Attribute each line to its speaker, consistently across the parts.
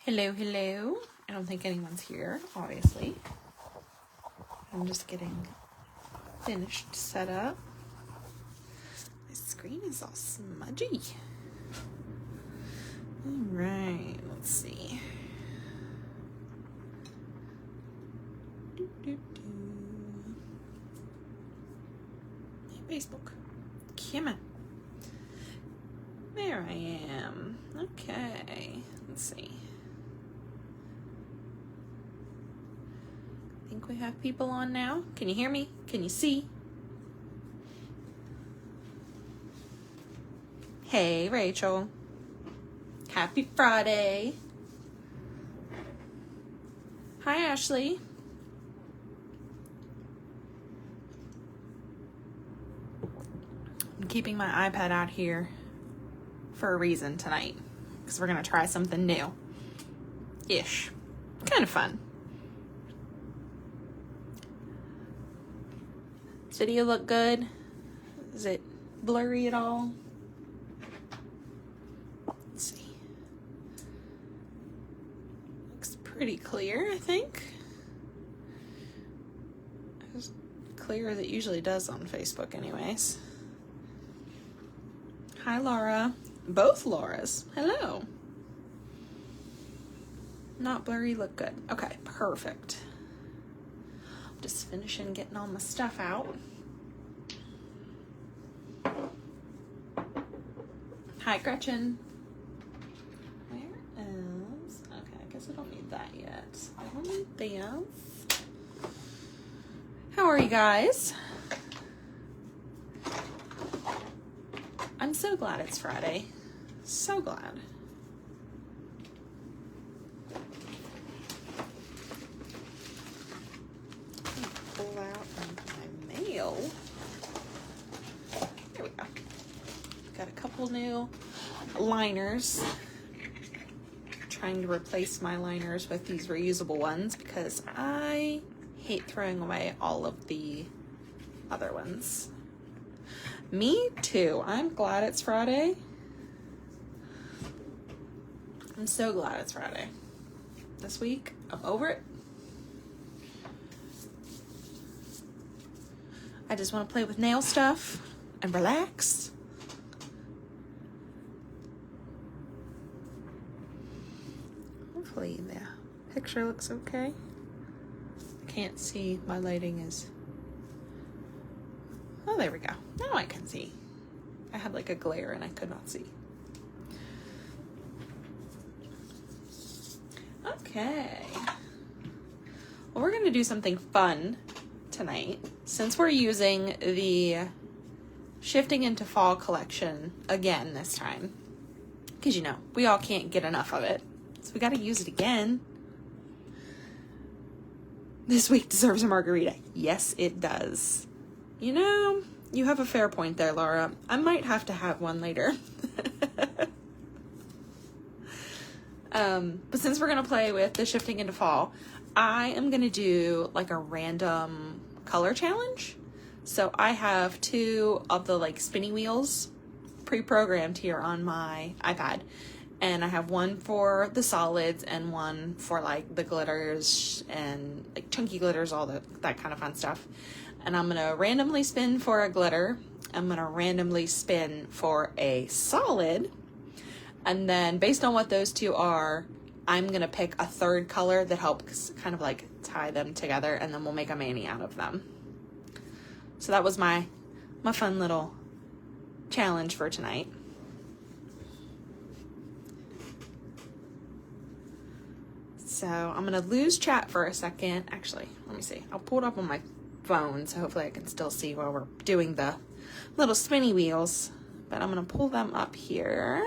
Speaker 1: Hello, hello. I don't think anyone's here, obviously. I'm just getting finished set up. My screen is all smudgy. Alright, let's see. Hey, Facebook. Come on. There I am. Okay, let's see. I think we have people on now. Can you hear me? Can you see? Hey, Rachel. Happy Friday. Hi, Ashley. I'm keeping my iPad out here for a reason tonight, because we're going to try something new. Ish. Kind of fun. Does video look good? Is it blurry at all? Let's see. Looks pretty clear, I think. As clear as it usually does on Facebook anyways. Hi, Laura. Both Lauras. Hello. Not blurry, look good. Okay, perfect. Just finishing getting all my stuff out. Hi, Gretchen. Where is... Okay, I guess I don't need that yet. I don't need this. How are you guys? I'm so glad it's Friday. So glad. Pull out my mail. There we go. Got a couple new liners. Trying to replace my liners with these reusable ones because I hate throwing away all of the other ones. Me too. I'm glad it's Friday. I'm so glad it's Friday. This week, I'm over it. I just want to play with nail stuff and relax. Hopefully the picture looks okay. I can't see. My lighting is... Oh, there we go. Now I can see. I had like a glare and I could not see. Okay. Well, we're going to do something fun tonight. Since we're using the Shifting into Fall collection again this time. Because, you know, we all can't get enough of it. So we got to use it again. This week deserves a margarita. Yes, it does. You know, you have a fair point there, Laura. I might have to have one later. But since we're going to play with the Shifting into Fall, I am going to do like a random color challenge. So I have two of the like spinning wheels pre-programmed here on my iPad. And I have one for the solids and one for like the glitters and like chunky glitters, all that kind of fun stuff. And I'm going to randomly spin for a glitter. I'm going to randomly spin for a solid. And then based on what those two are, I'm going to pick a third color that helps kind of like tie them together, and then we'll make a mani out of them. So that was my fun little challenge for tonight. So I'm going to lose chat for a second. Actually, let me see. I'll pull it up on my phone, so hopefully I can still see while we're doing the little spinny wheels. But I'm going to pull them up here.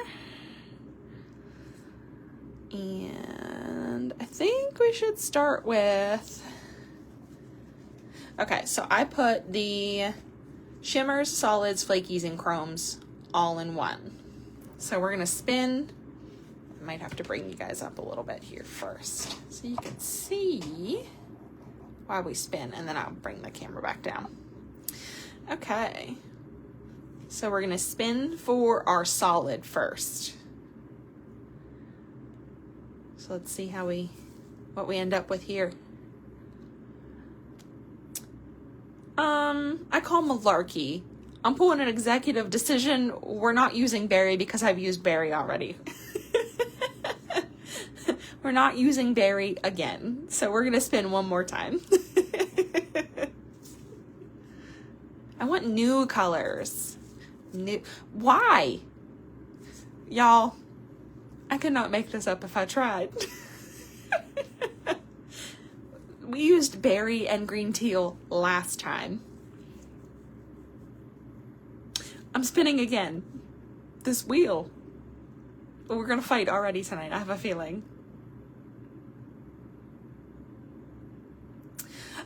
Speaker 1: And I think we should start with... Okay, so I put the shimmers, solids, flakies, and chromes all in one. So we're going to spin. I might have to bring you guys up a little bit here first so you can see while we spin, and then I'll bring the camera back down. Okay, so we're going to spin for our solid first. So let's see what we end up with here. I call malarkey. I'm pulling an executive decision. We're not using berry because I've used berry already. We're not using berry again. So we're going to spin one more time. I want new colors. Why? Y'all, I could not make this up if I tried. We used berry and green teal last time. I'm spinning again. This wheel. We're gonna fight already tonight, I have a feeling.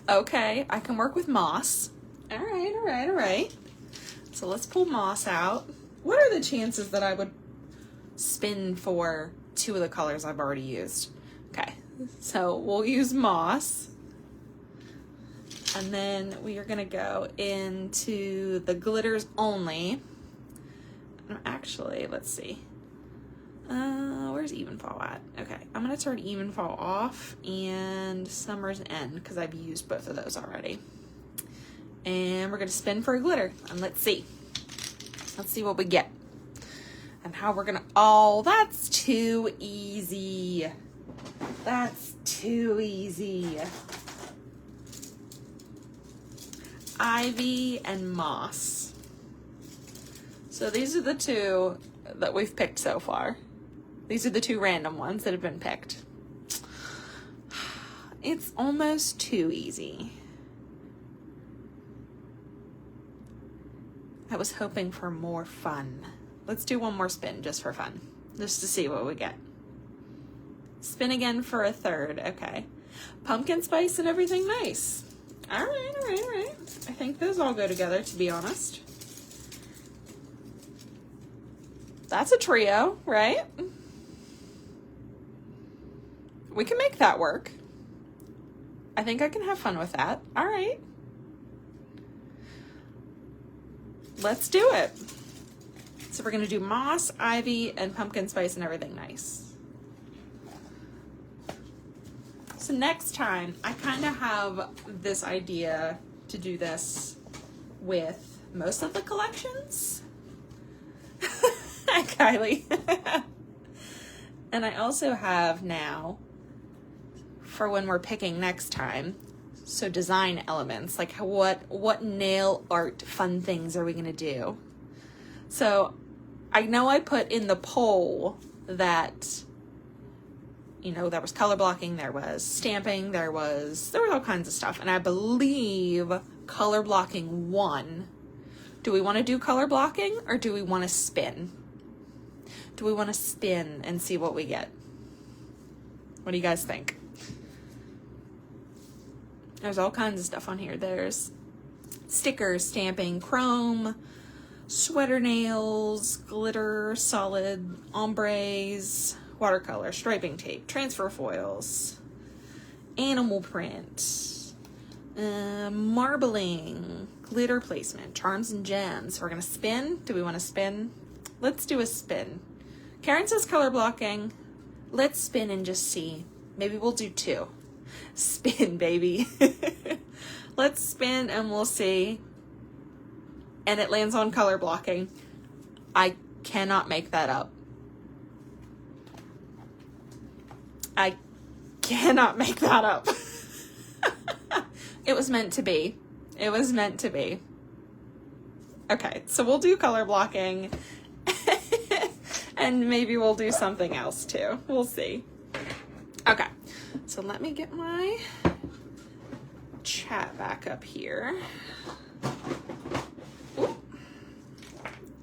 Speaker 1: Okay, I can work with moss. All right. So let's pull moss out. What are the chances that I would spin for two of the colors I've already used? Okay, so we'll use moss. And then we are gonna go into the glitters only. Actually, let's see. Where's Evenfall at? Okay, I'm gonna turn Evenfall off and Summer's End because I've used both of those already. And we're gonna spin for a glitter and let's see. Let's see what we get. And how we're gonna, oh, that's too easy. That's too easy. Ivy and moss. So these are the two that we've picked so far. These are the two random ones that have been picked. It's almost too easy. I was hoping for more fun. Let's do one more spin just for fun, just to see what we get. Spin again for a third. Okay. Pumpkin spice and everything nice. All right. I think those all go together, to be honest. That's a trio, right? We can make that work. I think I can have fun with that. All right. Let's do it. So we're going to do moss, ivy, and pumpkin spice and everything nice. So next time, I kind of have this idea to do this with most of the collections. Hi, Kylie. And I also have now, for when we're picking next time, so design elements, like what nail art fun things are we going to do? So I know I put in the poll that, you know, there was color blocking, there was stamping, there was all kinds of stuff. And I believe color blocking won. Do we want to do color blocking or do we want to spin? Do we want to spin and see what we get? What do you guys think? There's all kinds of stuff on here. There's stickers, stamping, chrome, sweater nails, glitter, solid, ombres, watercolor, striping tape, transfer foils, animal print, marbling, glitter placement, charms and gems. We're gonna spin. Do we want to spin? Let's do a spin. Karen says color blocking. Let's spin and just see. Maybe we'll do two. Spin, baby. Let's spin and we'll see. And it lands on color blocking. I cannot make that up. I cannot make that up. It was meant to be. It was meant to be. Okay, so we'll do color blocking. And maybe we'll do something else too. We'll see. Okay, so let me get my chat back up here. Ooh.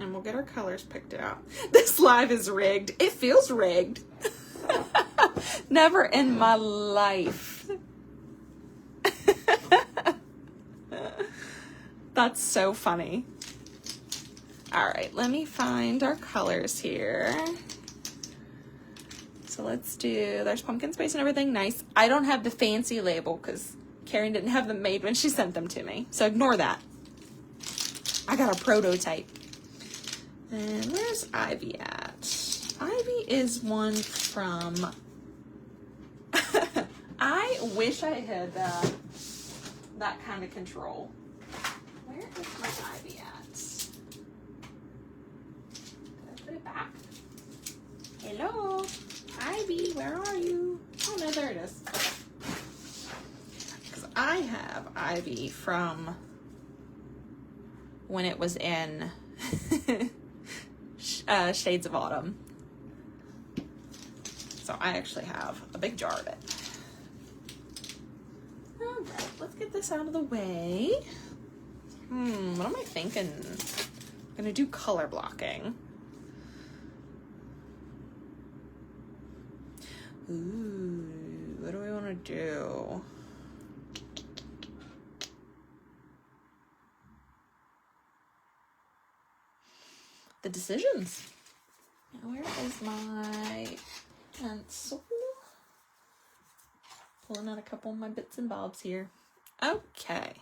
Speaker 1: And we'll get our colors picked out. This live is rigged. It feels rigged. Never in my life. That's so funny. All right, let me find our colors here. So let's do, there's pumpkin spice and everything nice. I don't have the fancy label because Karen didn't have them made when she sent them to me. So ignore that. I got a prototype. And where's Ivy at? Ivy is one from wish I had that kind of control. Where is my ivy at? Did I put it back? Hello, ivy, where are you? Oh no, there it is. Okay. Because I have ivy from when it was in Shades of Autumn. So I actually have a big jar of it. All right, let's get this out of the way. What am I thinking? I'm gonna do color blocking. Ooh, what do we want to do? The decisions. Now, where is my pencil? Pulling out a couple of my bits and bobs here. Okay.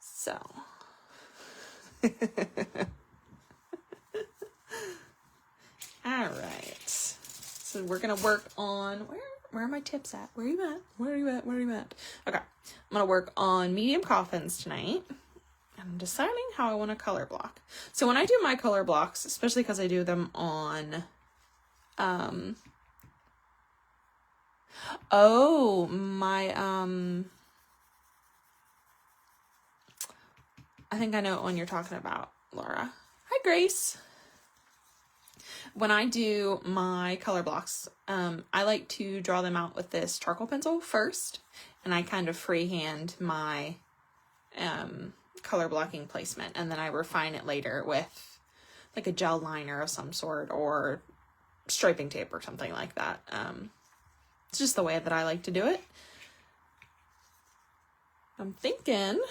Speaker 1: So. All right. So we're going to work on, where are my tips at? Where are you at? Where are you at? Where are you at? Okay. I'm going to work on medium coffins tonight. I'm deciding how I want to color block. So when I do my color blocks, especially because I do them on, I think I know what one you're talking about, Laura. Hi, Grace. When I do my color blocks, I like to draw them out with this charcoal pencil first, and I kind of freehand my color blocking placement, and then I refine it later with like a gel liner of some sort or striping tape or something like that. It's just the way that I like to do it. I'm thinking,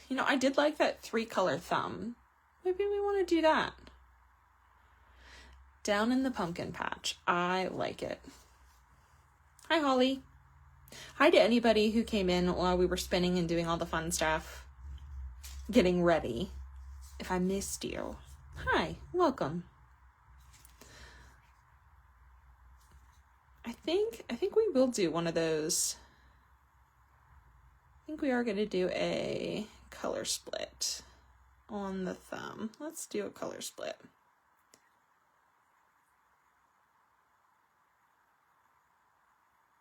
Speaker 1: you know, I did like that 3-color thumb. Maybe we want to do that. Down in the pumpkin patch. I like it. Hi, Holly. Hi to anybody who came in while we were spinning and doing all the fun stuff. Getting ready. If I missed you. Hi, welcome. I think we will do one of those. I think we are going to do a color split on the thumb. Let's do a color split.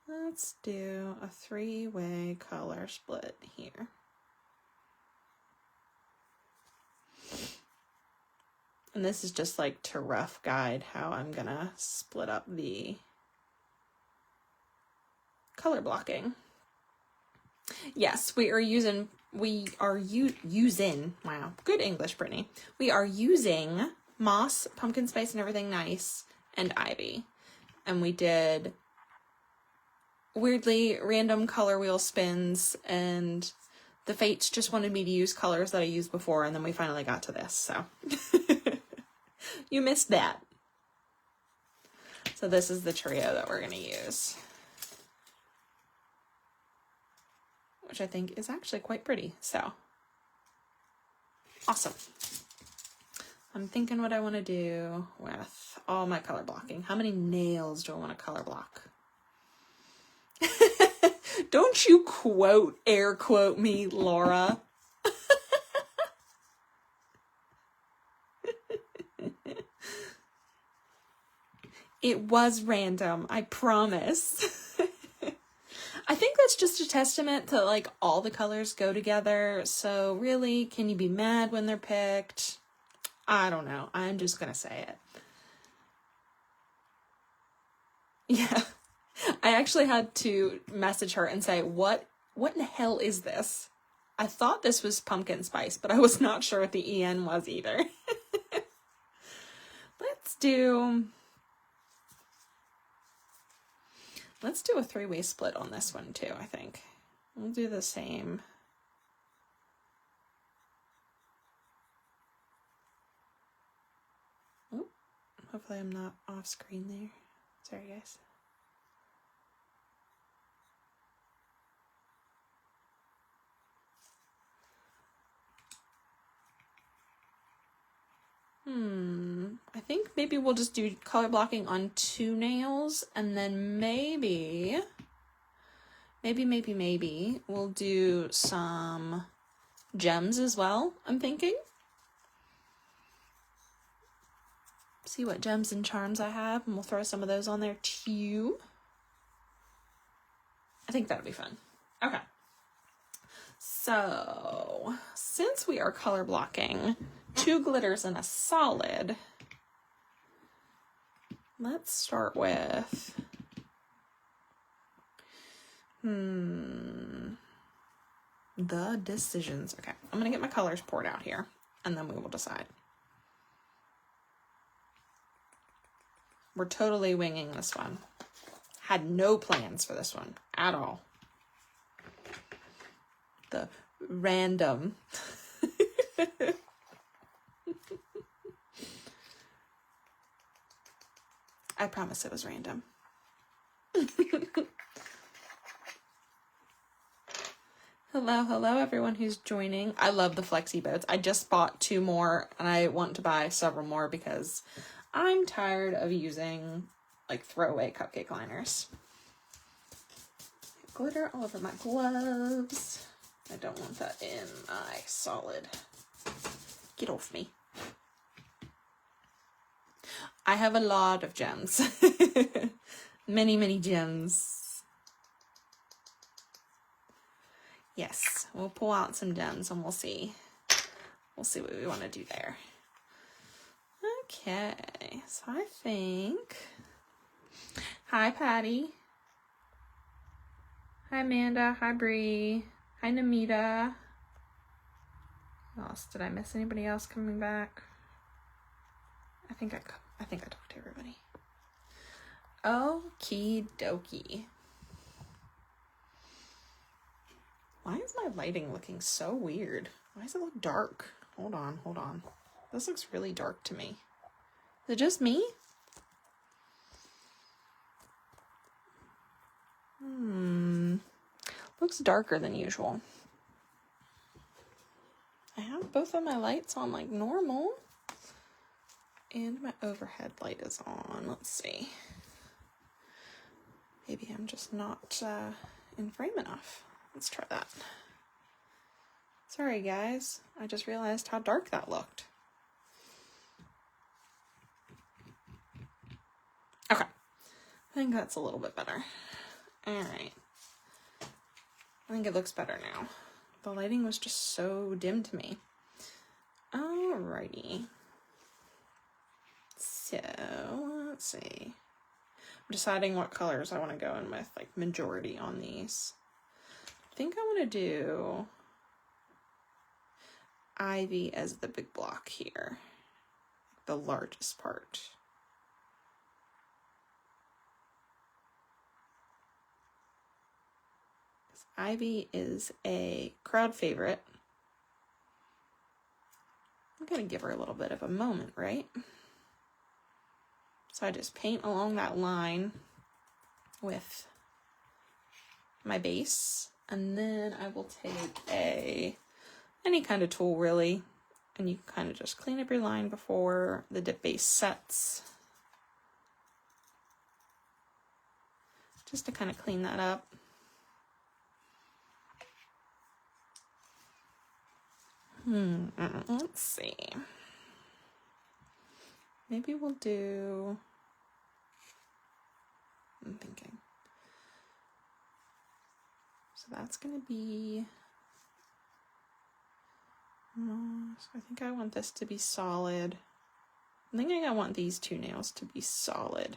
Speaker 1: Let's do a 3-way color split here. And this is just like to rough guide how I'm gonna split up the color blocking. Yes, we are using, wow, good English, Brittany. We are using moss, pumpkin spice and everything nice, and ivy. And we did weirdly random color wheel spins, and the fates just wanted me to use colors that I used before, and then we finally got to this, so. You missed that. So this is the trio that we're going to use, which I think is actually quite pretty, so. Awesome. I'm thinking what I want to do with all my color blocking. How many nails do I want to color block? Don't you air quote me, Laura. It was random, I promise. I think that's just a testament to like all the colors go together. So really, can you be mad when they're picked? I don't know. I'm just gonna say it. Yeah. I actually had to message her and say, what in the hell is this? I thought this was pumpkin spice, but I was not sure what the EN was either. Let's do a 3-way split on this one too, I think. We'll do the same. Oh, hopefully I'm not off screen there. Sorry, guys. I think maybe we'll just do color blocking on 2 nails, and then maybe maybe we'll do some gems as well, I'm thinking. See what gems and charms I have, and we'll throw some of those on there too. I think that'll be fun. Okay. So, since we are color blocking 2 glitters and a solid, let's start with, the decisions. Okay, I'm gonna get my colors poured out here, and then we will decide. We're totally winging this one. Had no plans for this one at all. The random. I promise it was random. Hello everyone who's joining. I love the flexi boats. I just bought 2 more and I want to buy several more because I'm tired of using like throwaway cupcake liners. Glitter all over my gloves. I don't want that in my solid. Get off me. I have a lot of gems. Many gems. Yes, we'll pull out some gems and we'll see. We'll see what we want to do there. Okay, so I think... Hi, Patty. Hi, Amanda. Hi, Bree. Hi, Namita. Who else? Did I miss anybody else coming back? I think I talked to everybody. Okie dokie. Why is my lighting looking so weird? Why does it look dark? Hold on. This looks really dark to me. Is it just me? Looks darker than usual. I have both of my lights on like normal. And my overhead light is on. Let's see. Maybe I'm just not in frame enough. Let's try that. Sorry guys, I just realized how dark that looked. Okay, I think that's a little bit better. Alright. I think it looks better now. The lighting was just so dim to me. Alrighty. So, let's see. I'm deciding what colors I want to go in with, like majority on these. I think I want to do Ivy as the big block here, the largest part. Ivy is a crowd favorite. I'm gonna give her a little bit of a moment, right? So I just paint along that line with my base, and then I will take any kind of tool really, and you can kind of just clean up your line before the dip base sets. Just to kind of clean that up. Let's see. Maybe we'll do, I'm thinking. So that's going to be, so I think I want this to be solid. I'm thinking I want these 2 nails to be solid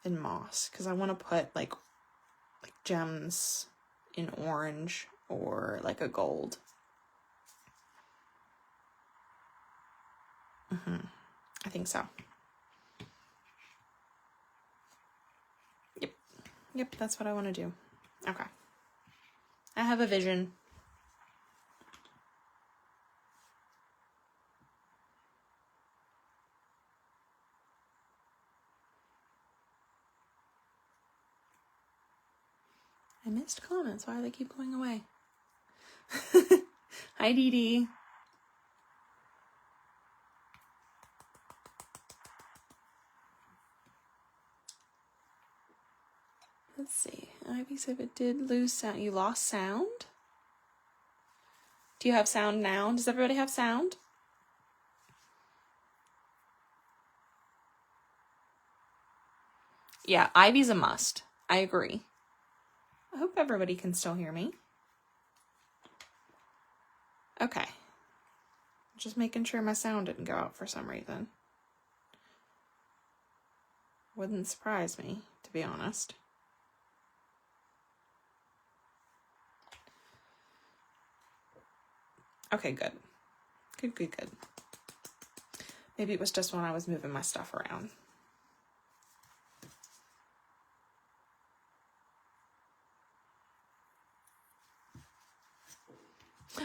Speaker 1: in moss, because I want to put like gems in orange or like a gold. I think so. Yep, that's what I want to do. Okay. I have a vision. I missed comments. Why do they keep going away? Hi, Dee Dee. Let's see. Ivy said it did lose sound. You lost sound? Do you have sound now? Does everybody have sound? Yeah, Ivy's a must. I agree. I hope everybody can still hear me. Okay. Just making sure my sound didn't go out for some reason. Wouldn't surprise me, to be honest. Okay, good. Good. Maybe it was just when I was moving my stuff around.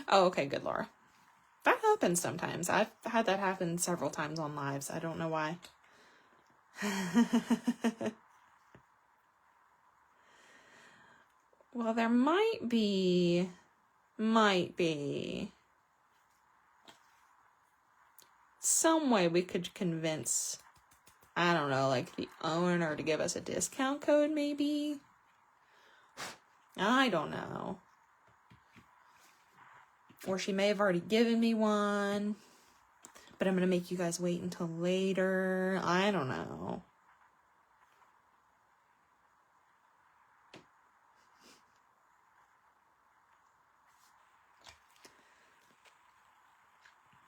Speaker 1: Oh, okay, good, Laura. That happens sometimes. I've had that happen several times on lives. I don't know why. Well, there might be some way we could convince, I don't know, like the owner to give us a discount code, maybe? I don't know. Or she may have already given me one, but I'm going to make you guys wait until later. I don't know.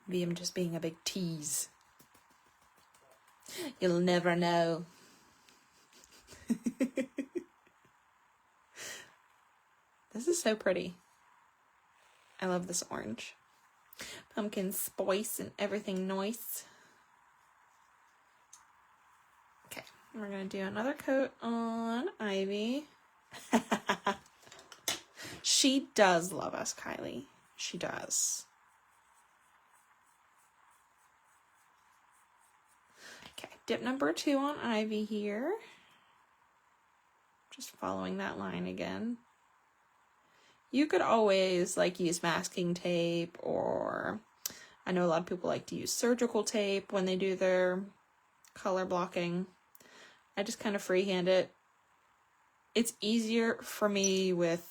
Speaker 1: Maybe I'm just being a big tease. You'll never know. This is so pretty. I love this orange. Pumpkin spice and everything nice. Okay, we're going to do another coat on Ivy. She does love us, Kylie. She does. Okay, dip number 2 on Ivy here. Just following that line again. You could always like use masking tape, or I know a lot of people like to use surgical tape when they do their color blocking. I just kind of freehand it. It's easier for me with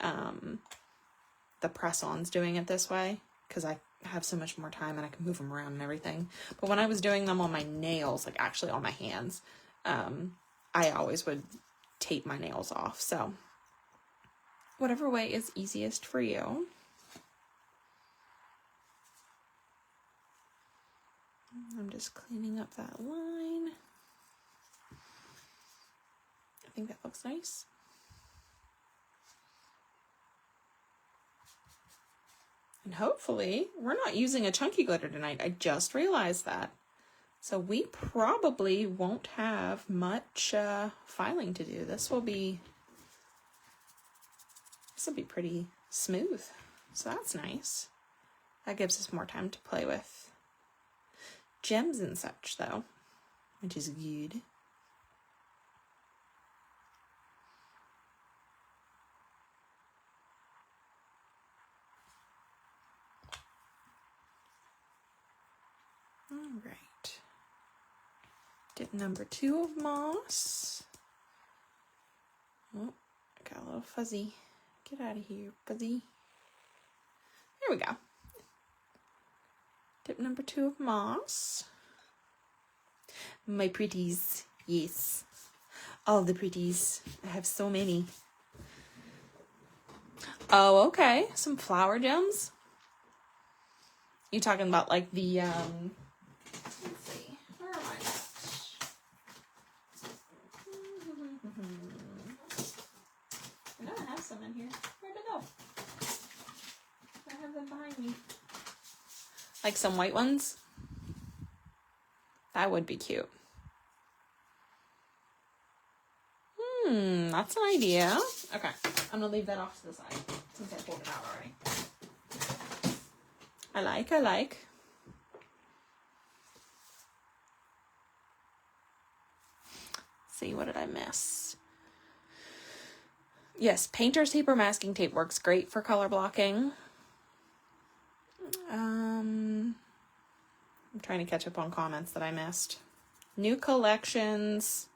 Speaker 1: the press-ons doing it this way because I have so much more time and I can move them around and everything. But when I was doing them on my nails, like actually on my hands, I always would tape my nails off. So whatever way is easiest for you. I'm just cleaning up that line. I think that looks nice. And hopefully, we're not using a chunky glitter tonight. I just realized that. So we probably won't have much filing to do. This will be pretty smooth. So that's nice. That gives us more time to play with gems and such, though, which is good. All right. Dip number 2 of moss. Oh, I got a little fuzzy. Get out of here, fuzzy. There we go. Dip number 2 of moss. My pretties. Yes. All the pretties. I have so many. Oh, okay. Some flower gems. You talking about like the, let's see. Where am I at? I know I have some in here. Where'd it go? I have them behind me. Like some white ones? That would be cute. That's an idea. Okay, I'm gonna leave that off to the side since I pulled it out already. I like. Let's see, what did I miss? Yes, painter's tape or masking tape works great for color blocking. I'm trying to catch up on comments that I missed. New collections.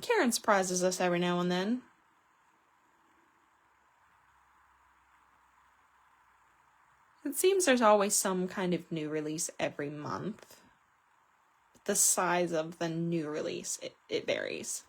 Speaker 1: Karen surprises us every now and then. It seems there's always some kind of new release every month. The size of the new release, it varies.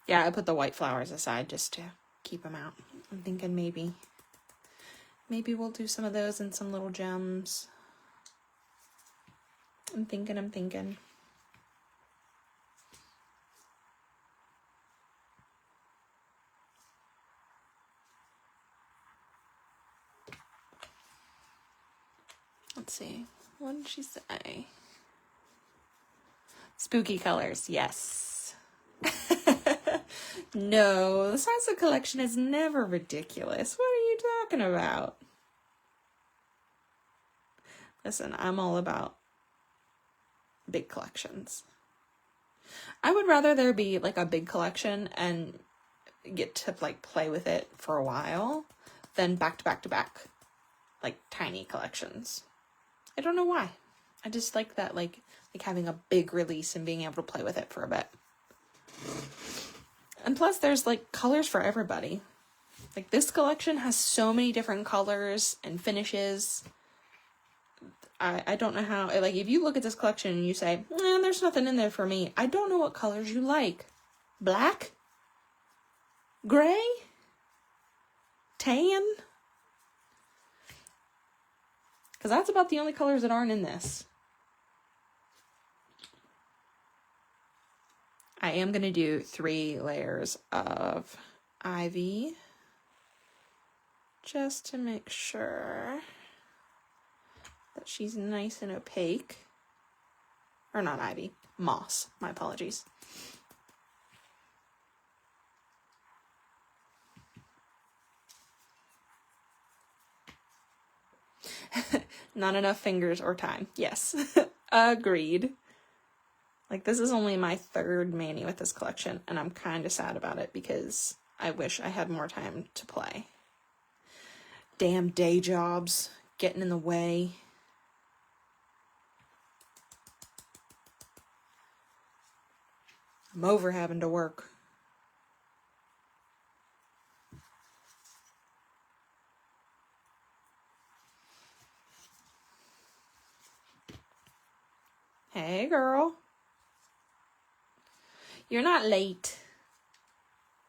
Speaker 1: Yeah, I put the white flowers aside just to keep them out. I'm thinking maybe we'll do some of those and some little gems. I'm thinking. Let's see. What did she say? Spooky colors, yes. No, the size of the collection is never ridiculous. What are you talking about? Listen, I'm all about big collections. I would rather there be like a big collection and get to like play with it for a while than back to back to back, like tiny collections. I don't know why. I just like that, like having a big release and being able to play with it for a bit. And plus there's like colors for everybody. Like this collection has so many different colors and finishes. I don't know how, like if you look at this collection and you say, there's nothing in there for me. I don't know what colors you like. Black? Gray? Tan? Because that's about the only colors that aren't in this. I am going to do 3 layers of ivy just to make sure that she's nice and opaque. Or not ivy, moss. My apologies. Not enough fingers or time. Yes. Agreed. Like, this is only my 3rd mani with this collection, and I'm kind of sad about it because I wish I had more time to play. Damn day jobs getting in the way. I'm over having to work. Hey, girl. You're not late.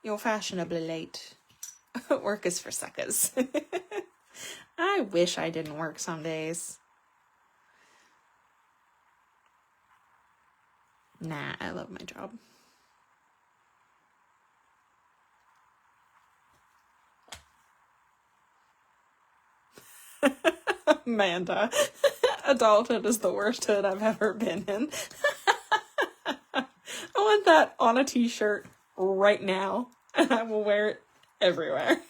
Speaker 1: You're fashionably late. Work is for suckers. I wish I didn't work some days. Nah, I love my job. Amanda, adulthood is the worst hood I've ever been in. I want that on a t-shirt right now, and I will wear it everywhere.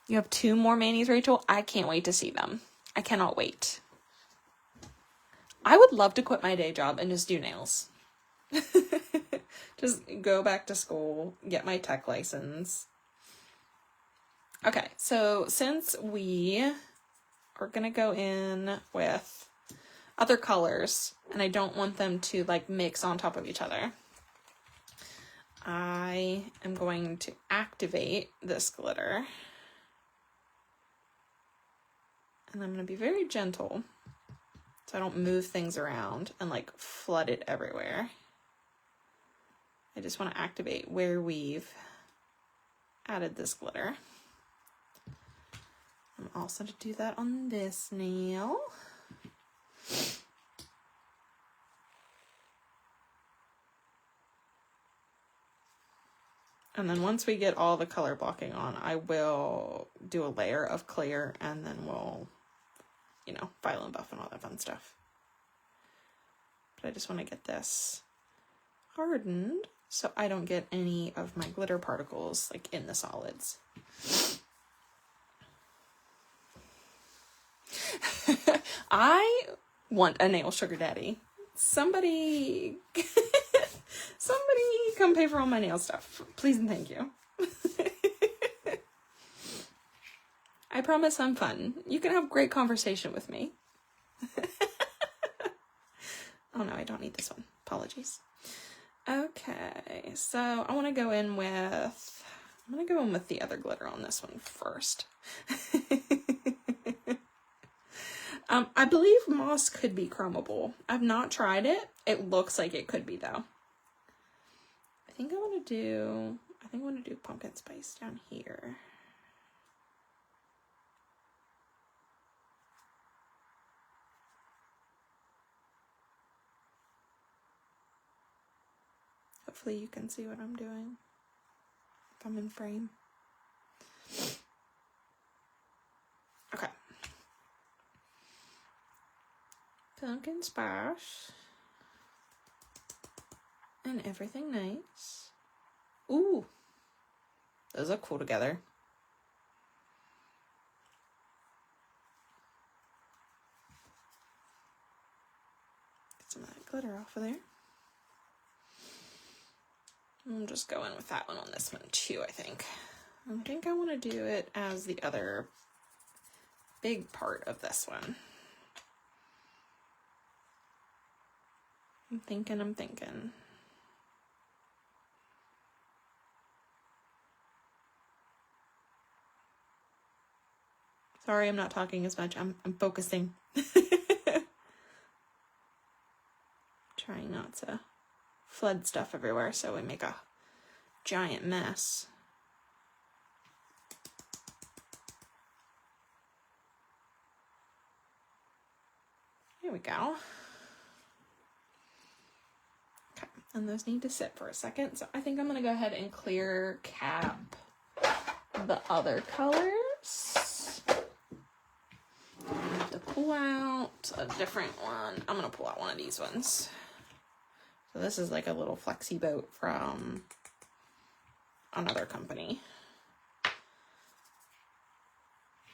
Speaker 1: You have 2 more manis, Rachel? I can't wait to see them. I cannot wait. I would love to quit my day job and just do nails. Just go back to school, get my tech license. Okay, so since we are gonna go in with other colors, and I don't want them to like mix on top of each other, I am going to activate this glitter. And I'm gonna be very gentle so I don't move things around and like flood it everywhere. I just want to activate where we've added this glitter. I'm also to do that on this nail. And then once we get all the color blocking on, I will do a layer of clear, and then we'll, you know, file and buff and all that fun stuff. But I just want to get this hardened so I don't get any of my glitter particles like in the solids. I want a nail sugar daddy. Somebody come pay for all my nail stuff, please and thank you. I promise I'm fun. You can have great conversation with me. Oh no, I don't need this one. Apologies. Okay, so I want to go in with, I'm going to go in with the other glitter on this one first. I believe moss could be chromable. I've not tried it. It looks like it could be though. I think I want to do pumpkin spice down here. Hopefully you can see what I'm doing if I'm in frame. Okay. Pumpkin spice. And everything nice. Ooh. Those look cool together. Get some of that glitter off of there. I'm just going with that one on this one too, I think. I think I want to do it as the other big part of this one. I'm thinking. Sorry, I'm not talking as much. I'm focusing. Trying not to flood stuff everywhere so we make a giant mess. Here we go. Okay, and those need to sit for a second. So I think I'm gonna go ahead and clear cap the other colors. I have to pull out a different one. I'm gonna pull out one of these ones. So this is like a little flexi boat from another company.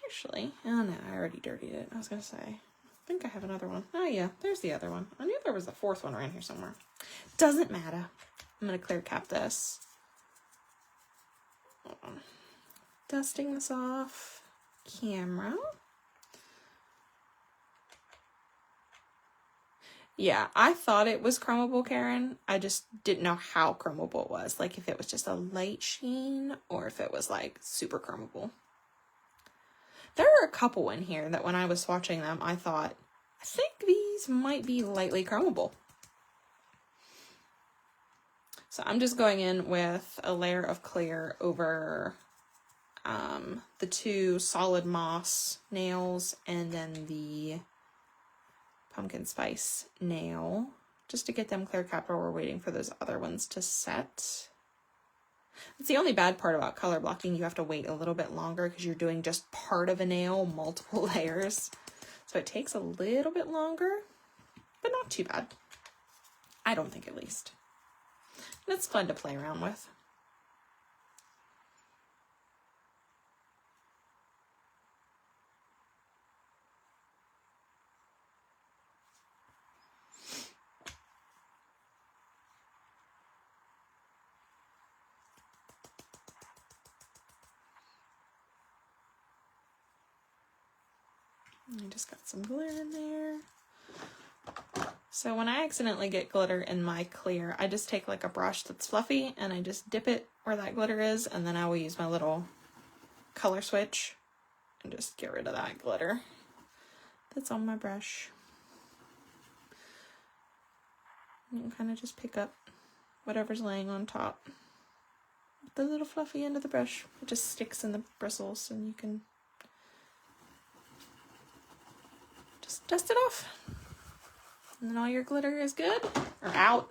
Speaker 1: Actually, oh no, I already dirtied it. I was gonna say, I think I have another one. Oh yeah, there's the other one. I knew there was a fourth one around here somewhere. Doesn't matter. I'm gonna clear cap this. Hold on. Dusting this off camera. Yeah, I thought it was chromable, Karen. I just didn't know how chromable it was. Like if it was just a light sheen or if it was like super chromable. There are a couple in here that when I was swatching them, I thought, I think these might be lightly chromable. So I'm just going in with a layer of clear over the two solid moss nails and then the pumpkin spice nail, just to get them clear capped while we're waiting for those other ones to set. It's the only bad part about color blocking. You have to wait a little bit longer because you're doing just part of a nail, multiple layers. So it takes a little bit longer, but not too bad. I don't think, at least. And it's fun to play around with. I just got some glitter in there. So when I accidentally get glitter in my clear, I just take like a brush that's fluffy and I just dip it where that glitter is, and then I will use my little color switch and just get rid of that glitter that's on my brush. You can kind of just pick up whatever's laying on top. The little fluffy end of the brush, it just sticks in the bristles and you can just dust it off. And then all your glitter is good, or out.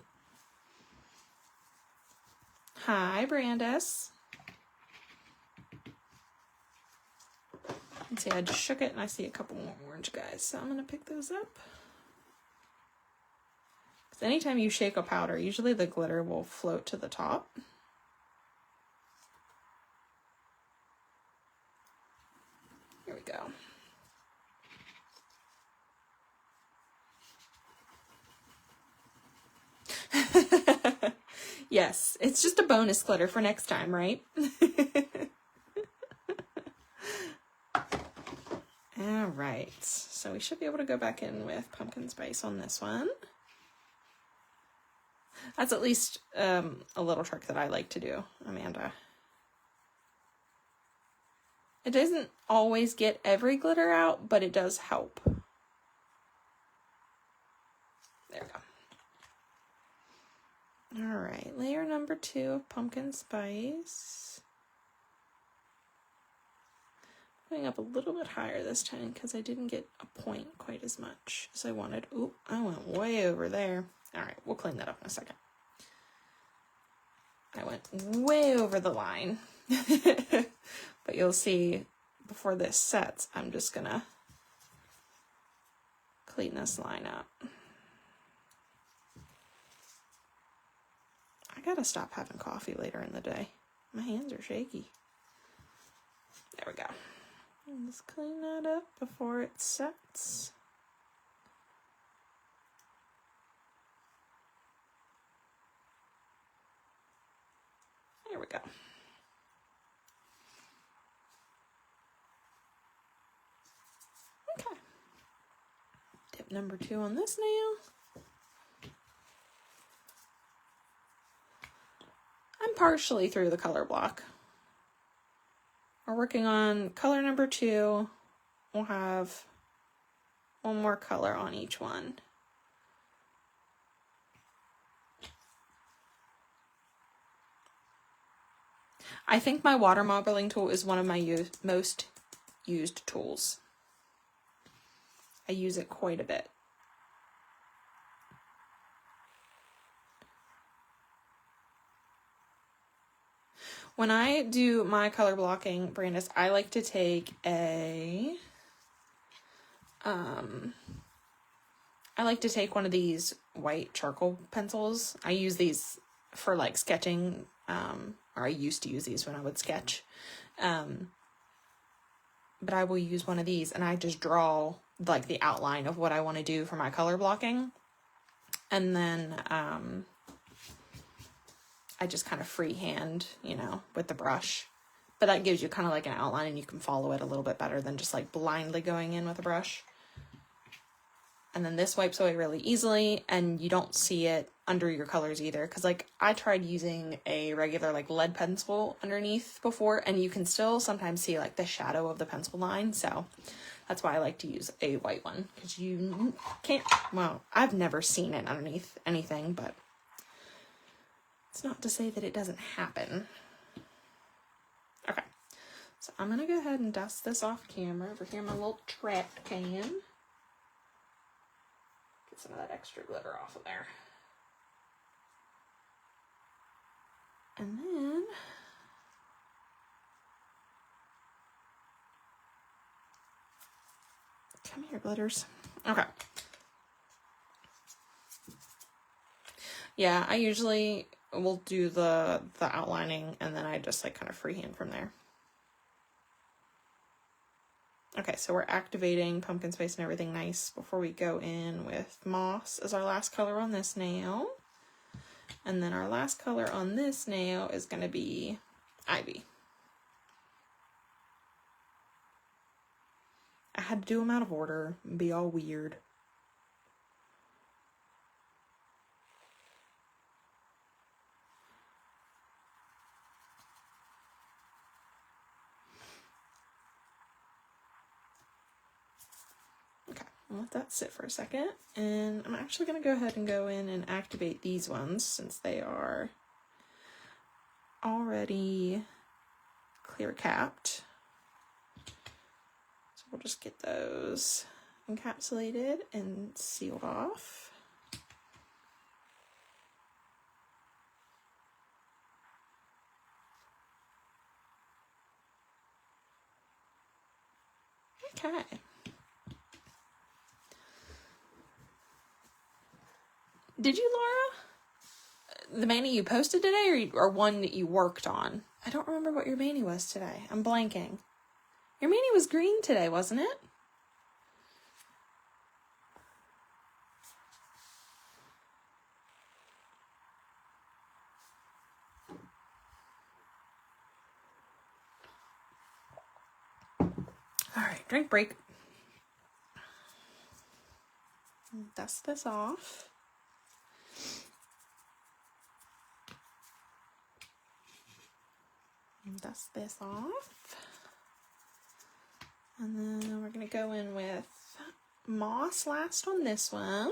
Speaker 1: Hi, Brandis. Let's see, I just shook it and I see a couple more orange guys, so I'm going to pick those up. Because anytime you shake a powder, usually the glitter will float to the top. Here we go. Yes, it's just a bonus glitter for next time, right? All right, so we should be able to go back in with pumpkin spice on this one. That's at least a little trick that I like to do, Amanda. It doesn't always get every glitter out, but it does help. There we go. All right, layer number 2 of pumpkin spice. Going up a little bit higher this time because I didn't get a point quite as much as I wanted. Oop, I went way over there. All right, we'll clean that up in a second. I went way over the line. But you'll see before this sets, I'm just gonna clean this line up. I gotta stop having coffee later in the day. My hands are shaky. There we go. And just clean that up before it sets. There we go. Okay. Tip number 2 on this nail. I'm partially through the color block. We're working on color number 2. We'll have one more color on each one. I think my water modeling tool is one of my most used tools. I use it quite a bit. When I do my color blocking, Brandis, I like to take one of these white charcoal pencils. I use these for like sketching, or I used to use these when I would sketch. But I will use one of these and I just draw like the outline of what I want to do for my color blocking. And then, I just kind of freehand, you know, with the brush. But that gives you kind of like an outline and you can follow it a little bit better than just like blindly going in with a brush. And then this wipes away really easily and you don't see it under your colors either. Because like I tried using a regular like lead pencil underneath before and you can still sometimes see like the shadow of the pencil line. So that's why I like to use a white one. Because you can't, well, I've never seen it underneath anything, but it's not to say that it doesn't happen. Okay, so I'm going to go ahead and dust this off camera over here in my little trap can. Get some of that extra glitter off of there. And then come here, glitters. Okay. Yeah, I usually will do the outlining and then I just like kind of freehand from there. Okay, so we're activating pumpkin spice and everything nice before we go in with moss as our last color on this nail. And then our last color on this nail is going to be ivy. I had to do them out of order and be all weird. I'll let that sit for a second, and I'm actually going to go ahead and go in and activate these ones since they are already clear capped. So we'll just get those encapsulated and sealed off. Okay. Did you, Laura? The mani you posted today or one that you worked on? I don't remember what your mani was today. I'm blanking. Your mani was green today, wasn't it? All right, drink break. Dust this off. Dust this off. And then we're going to go in with moss last on this one.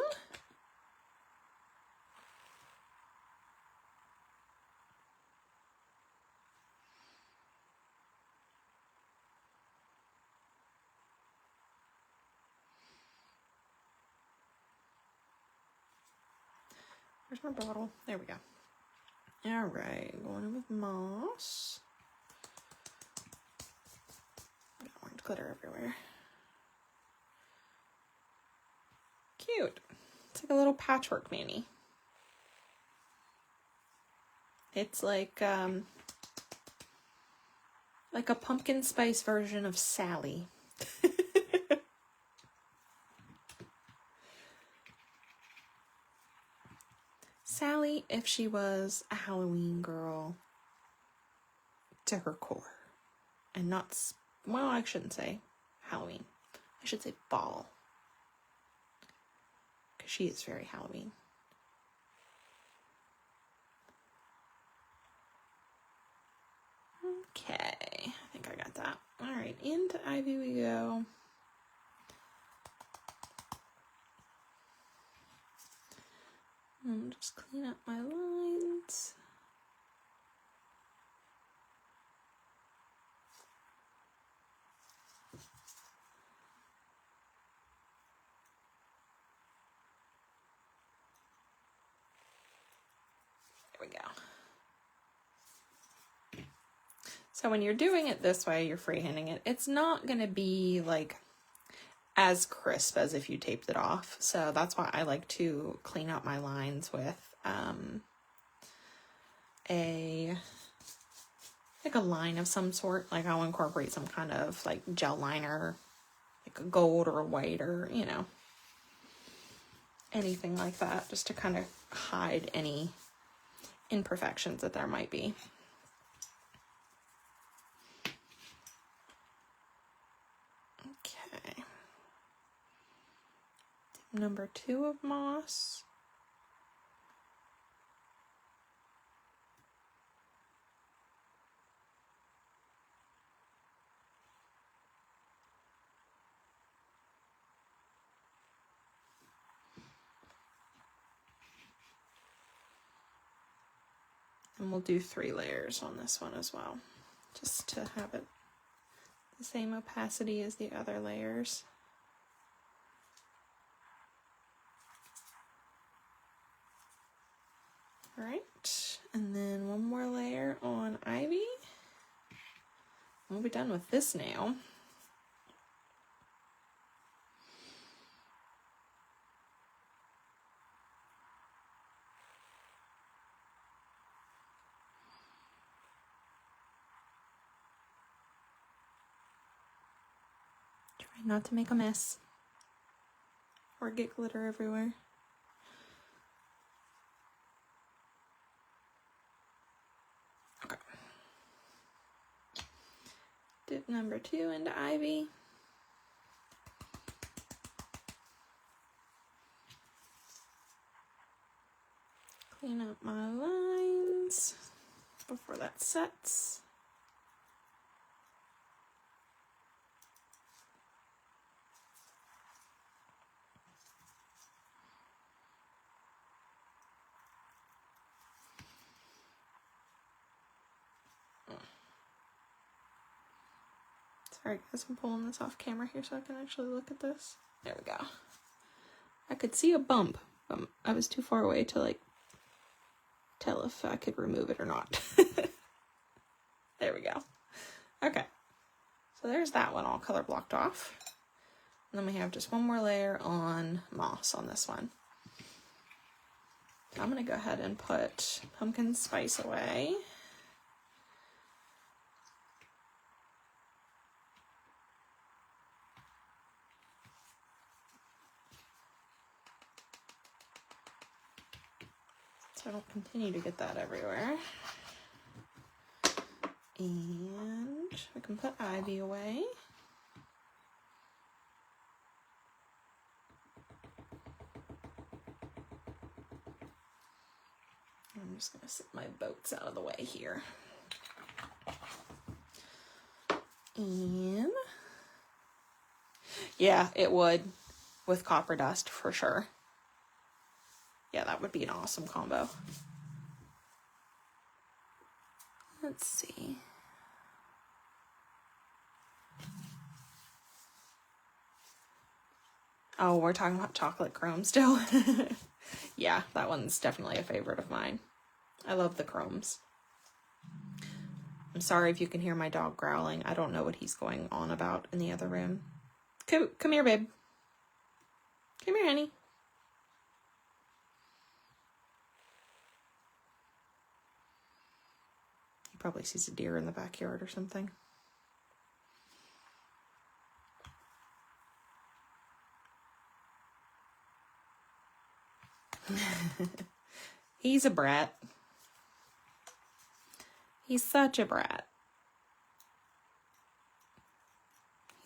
Speaker 1: Where's my bottle? There we go. All right, going in with moss. Got orange glitter everywhere. Cute. It's like a little patchwork mani. It's like a pumpkin spice version of Sally. Sally, if she was a Halloween girl to her core. And not, well, I shouldn't say Halloween. I should say fall. Because she is very Halloween. Okay, I think I got that. All right, into Ivy we go. Just clean up my lines. There we go. So when you're doing it this way, you're freehanding it, it's not going to be like as crisp as if you taped it off. So that's why I like to clean up my lines with a line of some sort. Like I'll incorporate some kind of like gel liner, like a gold or a white or, you know, anything like that, just to kind of hide any imperfections that there might be. Okay. Number 2 of moss. And we'll do 3 layers on this one as well, just to have it the same opacity as the other layers. All right, and then 1 more layer on Ivy. We'll be done with this now. Try not to make a mess or get glitter everywhere. Okay. Dip number 2 into Ivy. Clean up my lines before that sets. Sorry guys, I'm pulling this off camera here so I can actually look at this. There we go. I could see a bump, but I was too far away to like tell if I could remove it or not. There we go. Okay, so there's that one all color blocked off. And then we have just one more layer on moss on this one. I'm going to go ahead and put pumpkin spice away. So I don't continue to get that everywhere. And we can put ivy away. I'm just going to set my boats out of the way here. And yeah, it would with copper dust for sure. Yeah, that would be an awesome combo. Let's see. Oh, we're talking about chocolate chrome still. Yeah, that one's definitely a favorite of mine. I love the chromes. I'm sorry if you can hear my dog growling. I don't know what he's going on about in the other room. Come here, babe. Come here, honey. He probably sees a deer in the backyard or something. He's a brat. He's such a brat.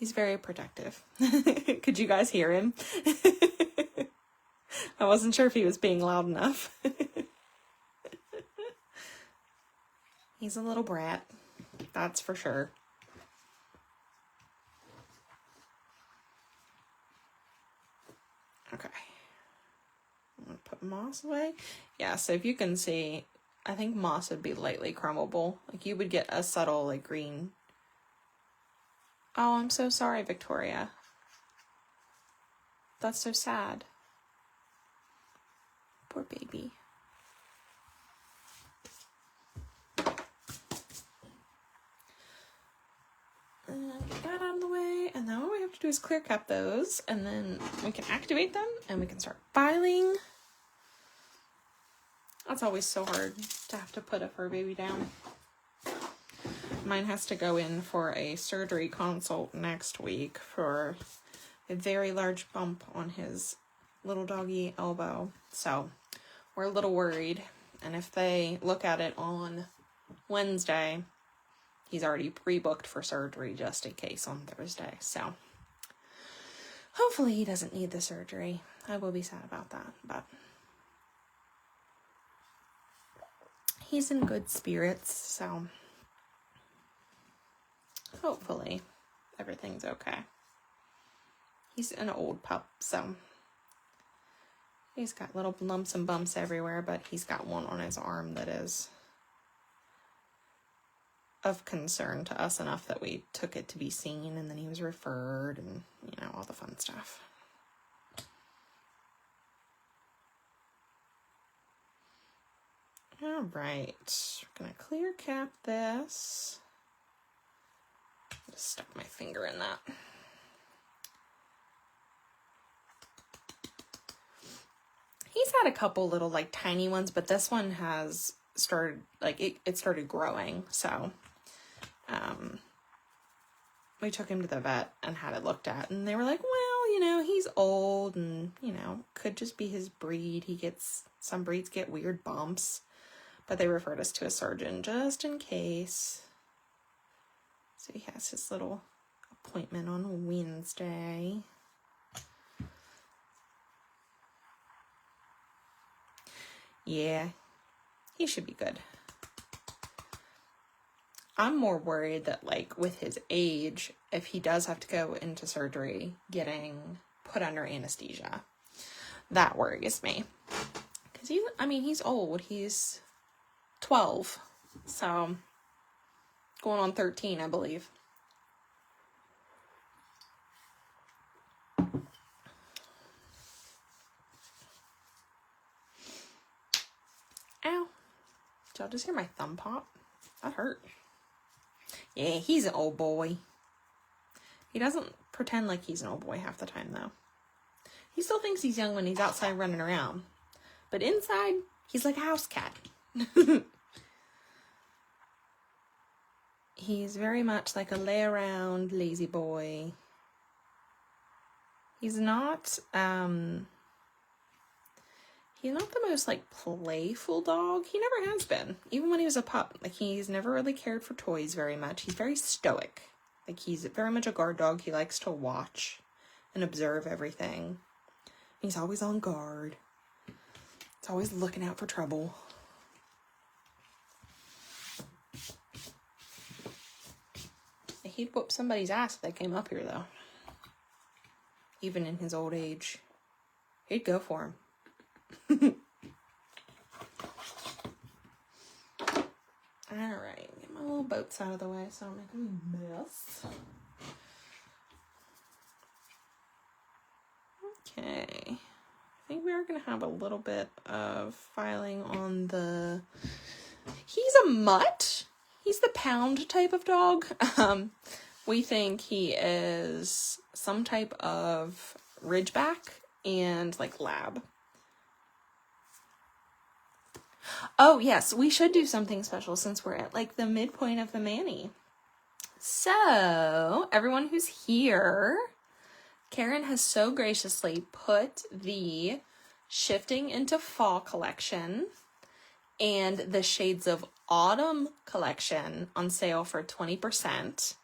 Speaker 1: He's very protective. Could you guys hear him? I wasn't sure if he was being loud enough. He's a little brat. That's for sure. Okay. I'm going to put moss away. Yeah, so if you can see, I think moss would be lightly crumbable. Like you would get a subtle like green. Oh, I'm so sorry, Victoria. That's so sad. Poor baby. Get that out of the way, and then what we have to do is clear cap those, and then we can activate them, and we can start filing. That's always so hard to have to put a fur baby down. Mine has to go in for a surgery consult next week for a very large bump on his little doggy elbow. So we're a little worried. And if they look at it on Wednesday, he's already pre-booked for surgery just in case on Thursday. So hopefully he doesn't need the surgery. I will be sad about that, but he's in good spirits, so hopefully everything's okay. He's an old pup, so he's got little lumps and bumps everywhere, but he's got one on his arm that is of concern to us enough that we took it to be seen, and then he was referred, and you know, all the fun stuff. All right, we're gonna clear cap this. Just stuck my finger in that. He's had a couple little like tiny ones, but this one has started, like it started growing. So we took him to the vet and had it looked at, and they were like, well, you know, he's old and, you know, could just be his breed. Some breeds get weird bumps, but they referred us to a surgeon just in case. So he has his little appointment on Wednesday. Yeah, he should be good. I'm more worried that, like, with his age, if he does have to go into surgery, getting put under anesthesia, that worries me. Because he's old. He's 12. So, going on 13, I believe. Ow. Did y'all just hear my thumb pop? That hurt. Yeah, he's an old boy. He doesn't pretend like he's an old boy half the time, though. He still thinks he's young when he's outside running around. But inside, he's like a house cat. He's very much like a lay around, lazy boy. He's not the most like playful dog. He never has been. Even when he was a pup, like he's never really cared for toys very much. He's very stoic. Like he's very much a guard dog. He likes to watch and observe everything. He's always on guard. He's always looking out for trouble. He'd whoop somebody's ass if they came up here, though. Even in his old age. He'd go for him. Alright, get my little boats out of the way so I don't make a mess. Okay. I think we are going to have a little bit of filing on the... He's a mutt. He's the pound type of dog. We think he is some type of Ridgeback and like lab. Oh yes, we should do something special since we're at like the midpoint of the Manny. So everyone who's here, Karen has so graciously put the Shifting into Fall collection and the Shades of Autumn collection on sale for 20%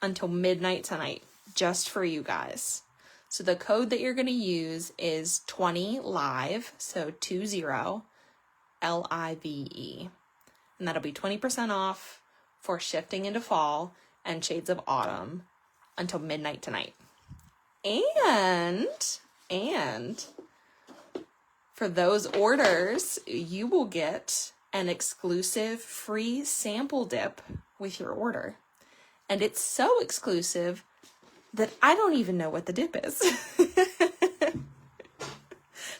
Speaker 1: until midnight tonight, just for you guys. So the code that you're going to use is 20LIVE, so 20 LIVE. And that'll be 20% off for Shifting into Fall and Shades of Autumn until midnight tonight. And for those orders, you will get an exclusive free sample dip with your order. And it's so exclusive that I don't even know what the dip is.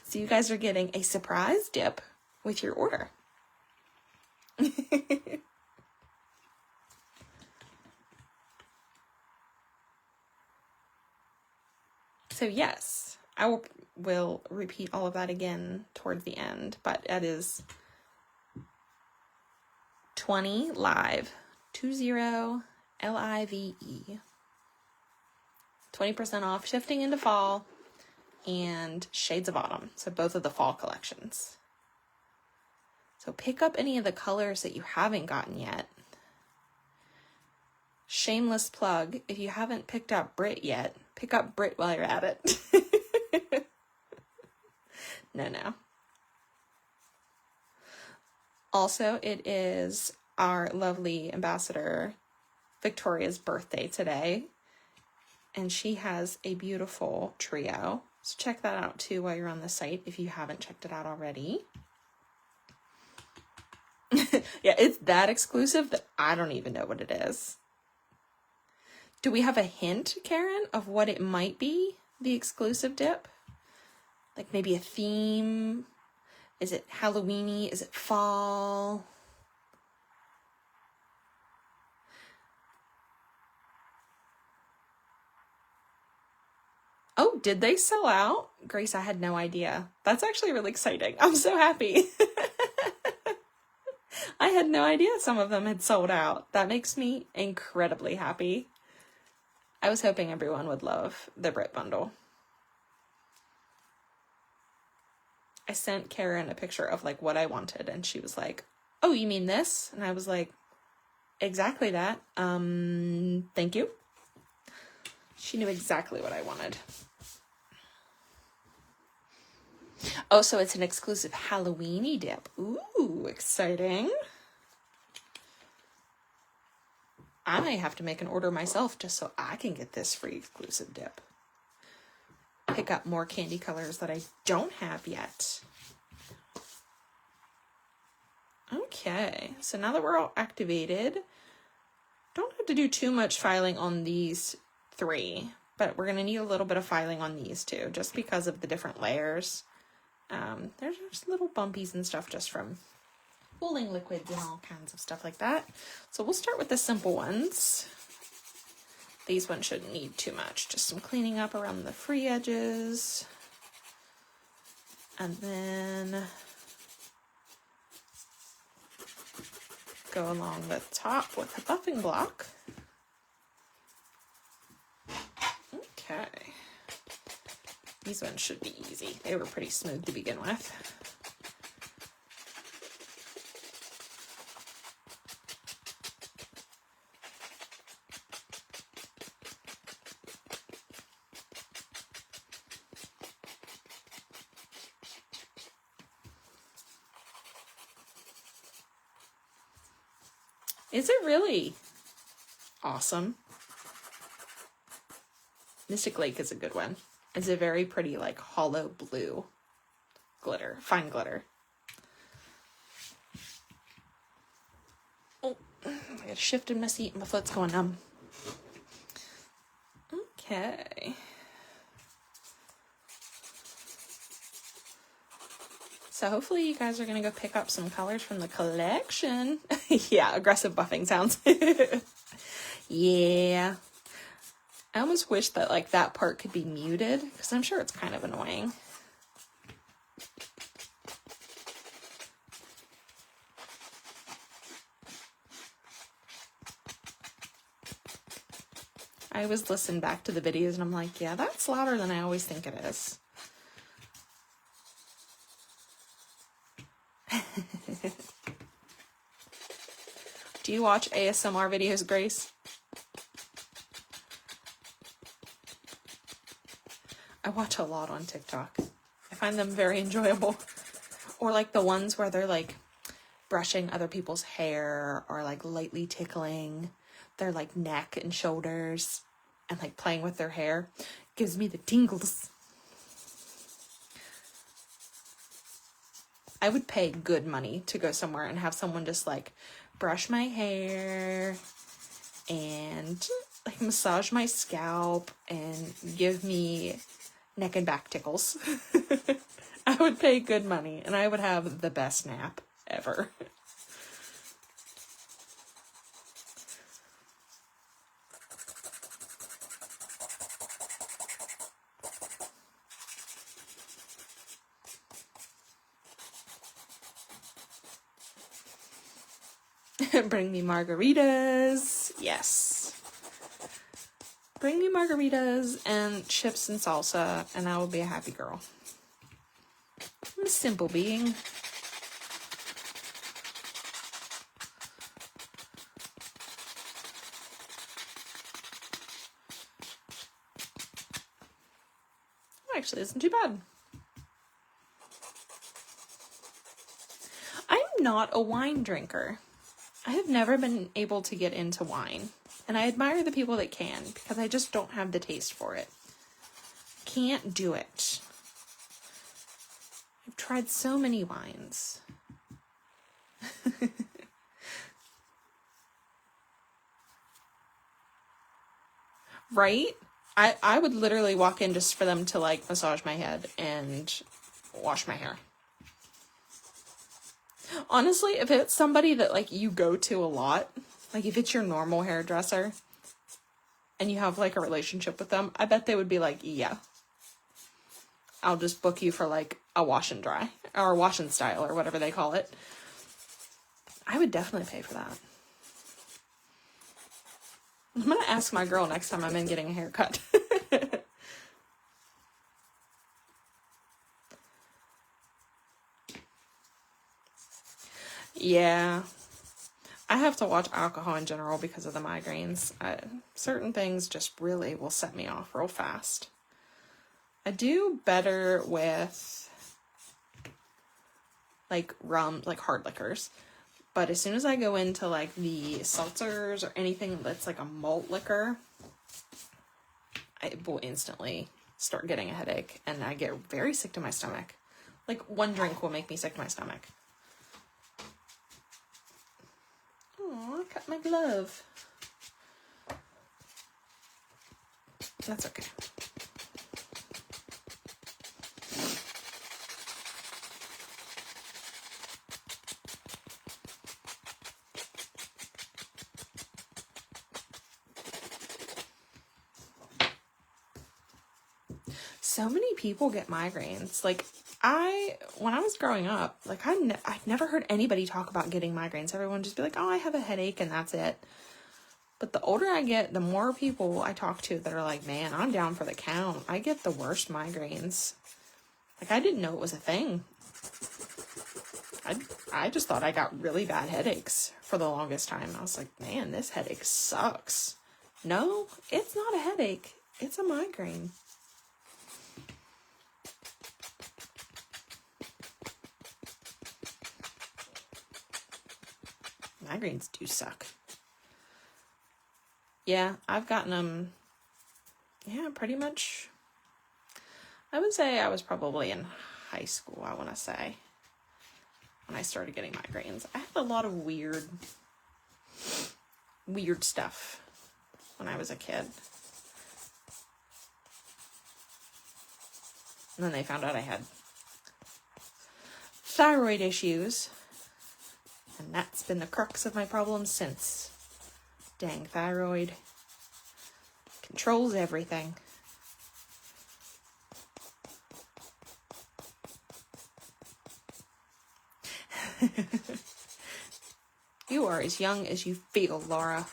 Speaker 1: So you guys are getting a surprise dip with your order. So yes, I will repeat all of that again towards the end, but it is 20LIVE, 20 LIVE. 20% off Shifting into Fall and Shades of Autumn. So both of the fall collections. So pick up any of the colors that you haven't gotten yet. Shameless plug, if you haven't picked up Brit yet, pick up Brit while you're at it. No. Also, it is our lovely ambassador Victoria's birthday today. And she has a beautiful trio. So check that out too while you're on the site if you haven't checked it out already. Yeah, it's that exclusive that I don't even know what it is. Do we have a hint, Karen, of what it might be, the exclusive dip? Like maybe a theme? Is it Halloween-y? Is it fall? Oh, did they sell out? Grace, I had no idea. That's actually really exciting. I'm so happy. I had no idea some of them had sold out. That makes me incredibly happy. I was hoping everyone would love the Brit bundle. I sent Karen a picture of like what I wanted and she was like, "Oh, you mean this?" And I was like, "Exactly that. Thank you." She knew exactly what I wanted. Oh, so it's an exclusive Halloween-y dip. Ooh, exciting. I may have to make an order myself just so I can get this free exclusive dip. Pick up more candy colors that I don't have yet. Okay, so now that we're all activated, don't have to do too much filing on these three, but we're going to need a little bit of filing on these too, just because of the different layers. There's just little bumpies and stuff just from pooling liquids and all kinds of stuff like that. So we'll start with the simple ones. These ones shouldn't need too much. Just some cleaning up around the free edges. And then go along the top with a buffing block. Okay. These ones should be easy. They were pretty smooth to begin with. Is it really? Awesome. Mystic Lake is a good one. It's a very pretty, like, hollow blue glitter, fine glitter. Oh, I gotta shift in my seat. My foot's going numb. Okay. So hopefully you guys are going to go pick up some colors from the collection. Yeah, aggressive buffing sounds. Yeah. I almost wish that like that part could be muted because I'm sure it's kind of annoying. I always listen back to the videos and I'm like, yeah, that's louder than I always think it is. Do you watch ASMR videos, Grace? I watch a lot on TikTok. I find them very enjoyable. Or like the ones where they're like brushing other people's hair or like lightly tickling their like neck and shoulders and like playing with their hair. Gives me the tingles. I would pay good money to go somewhere and have someone just like brush my hair and like massage my scalp and give me neck and back tickles. I would pay good money and I would have the best nap ever. Bring me margaritas. Yes. Bring me margaritas and chips and salsa, and I will be a happy girl. I'm a simple being. Actually, isn't too bad. I'm not a wine drinker. I have never been able to get into wine, and I admire the people that can because I just don't have the taste for it. Can't do it. I've tried so many wines. Right? I would literally walk in just for them to like massage my head and wash my hair. Honestly, if it's somebody that like you go to a lot, like if it's your normal hairdresser and you have like a relationship with them, I bet they would be like, yeah, I'll just book you for like a wash and dry or wash and style or whatever they call it. I would definitely pay for that. I'm going to ask my girl next time I'm in getting a haircut. Yeah. I have to watch alcohol in general because of the migraines. Certain things just really will set me off real fast. I do better with like rum, like hard liquors. But as soon as I go into like the seltzers or anything that's like a malt liquor, I will instantly start getting a headache and I get very sick to my stomach. Like one drink will make me sick to my stomach. Oh, I cut my glove. That's okay. so many people get migraines. Like, when I was growing up, like, I'd never heard anybody talk about getting migraines. Everyone just be like, oh, I have a headache and that's it. But the older I get, the more people I talk to that are like, man, I'm down for the count. I get the worst migraines. Like, I didn't know it was a thing. I just thought I got really bad headaches for the longest time. I was like, man, this headache sucks. No, it's not a headache. It's a migraine. Migraines do suck. Yeah, I've gotten them, yeah, pretty much. I would say I was probably in high school, I want to say, when I started getting migraines. I had a lot of weird stuff when I was a kid. And then they found out I had thyroid issues. And that's been the crux of my problems since. Dang, thyroid controls everything. You are as young as you feel, Laura.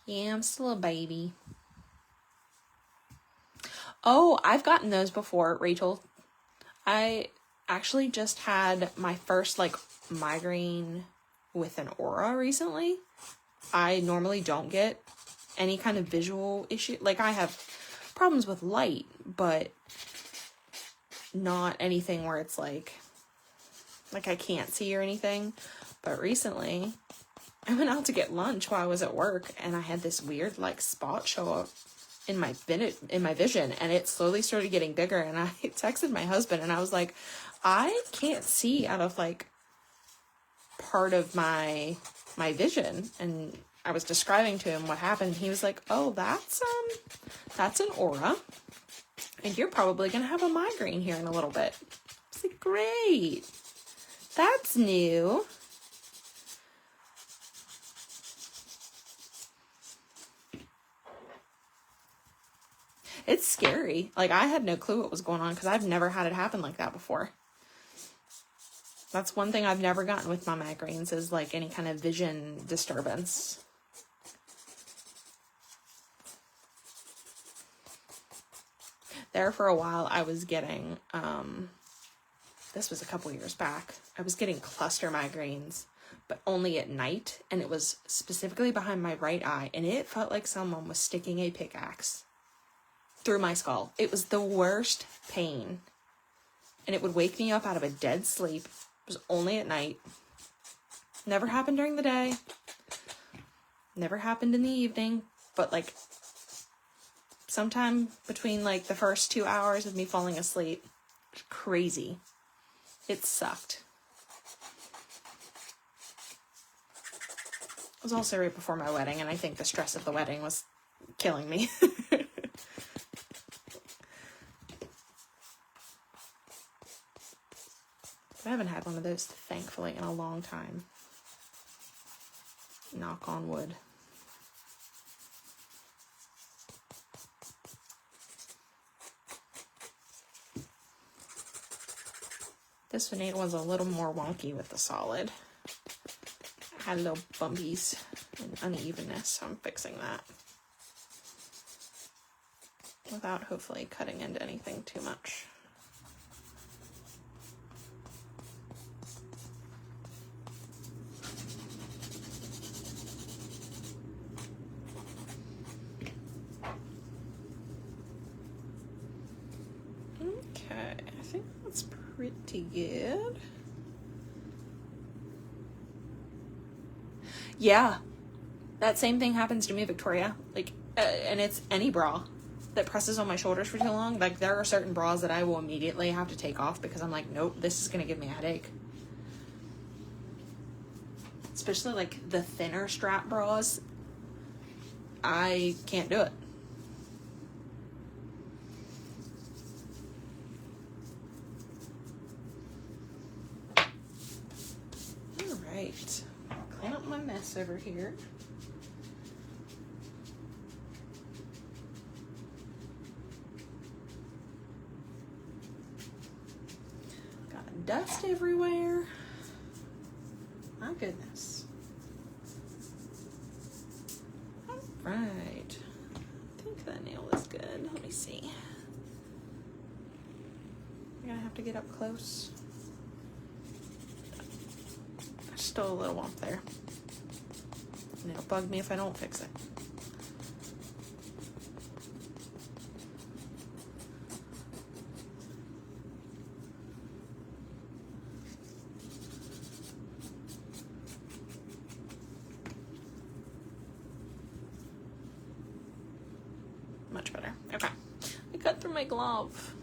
Speaker 1: Yeah, I'm still a baby. Oh, I've gotten those before, Rachel. I actually just had my first, like, migraine with an aura recently. I normally don't get any kind of visual issue. Like, I have problems with light, but not anything where it's like I can't see or anything. But recently, I went out to get lunch while I was at work, and I had this weird, like, spot show up in my vision, and it slowly started getting bigger. And I texted my husband, and I was like, I can't see out of, like, part of my vision. And I was describing to him what happened. He was like, oh, that's an aura, and you're probably gonna have a migraine here in a little bit. I was like, great, that's new. It's scary. Like, I had no clue what was going on because I've never had it happen like that before. That's one thing I've never gotten with my migraines, is like any kind of vision disturbance. There for a while, I was getting, this was a couple years back, I was getting cluster migraines, but only at night, and it was specifically behind my right eye, and it felt like someone was sticking a pickaxe through my skull. It was the worst pain, and it would wake me up out of a dead sleep. It was only at night. Never happened during the day. Never happened in the evening, but like sometime between like the first 2 hours of me falling asleep. It was crazy. It sucked. It was also right before my wedding, and I think the stress of the wedding was killing me. I haven't had one of those, thankfully, in a long time. Knock on wood. This one was a little more wonky with the solid. I had little bumpies and unevenness, so I'm fixing that. Without hopefully cutting into anything too much. Okay, I think that's pretty good. Yeah, that same thing happens to me, Victoria. Like, and it's any bra that presses on my shoulders for too long. Like, there are certain bras that I will immediately have to take off because I'm like, nope, this is gonna give me a headache. Especially like the thinner strap bras. I can't do it. All right, clean up my mess over here. everywhere. My goodness. All right. I think that nail is good. Let me see. I'm gonna have to get up close. There's still a little bump there. And it'll bug me if I don't fix it. Much better. Okay. I cut through my glove.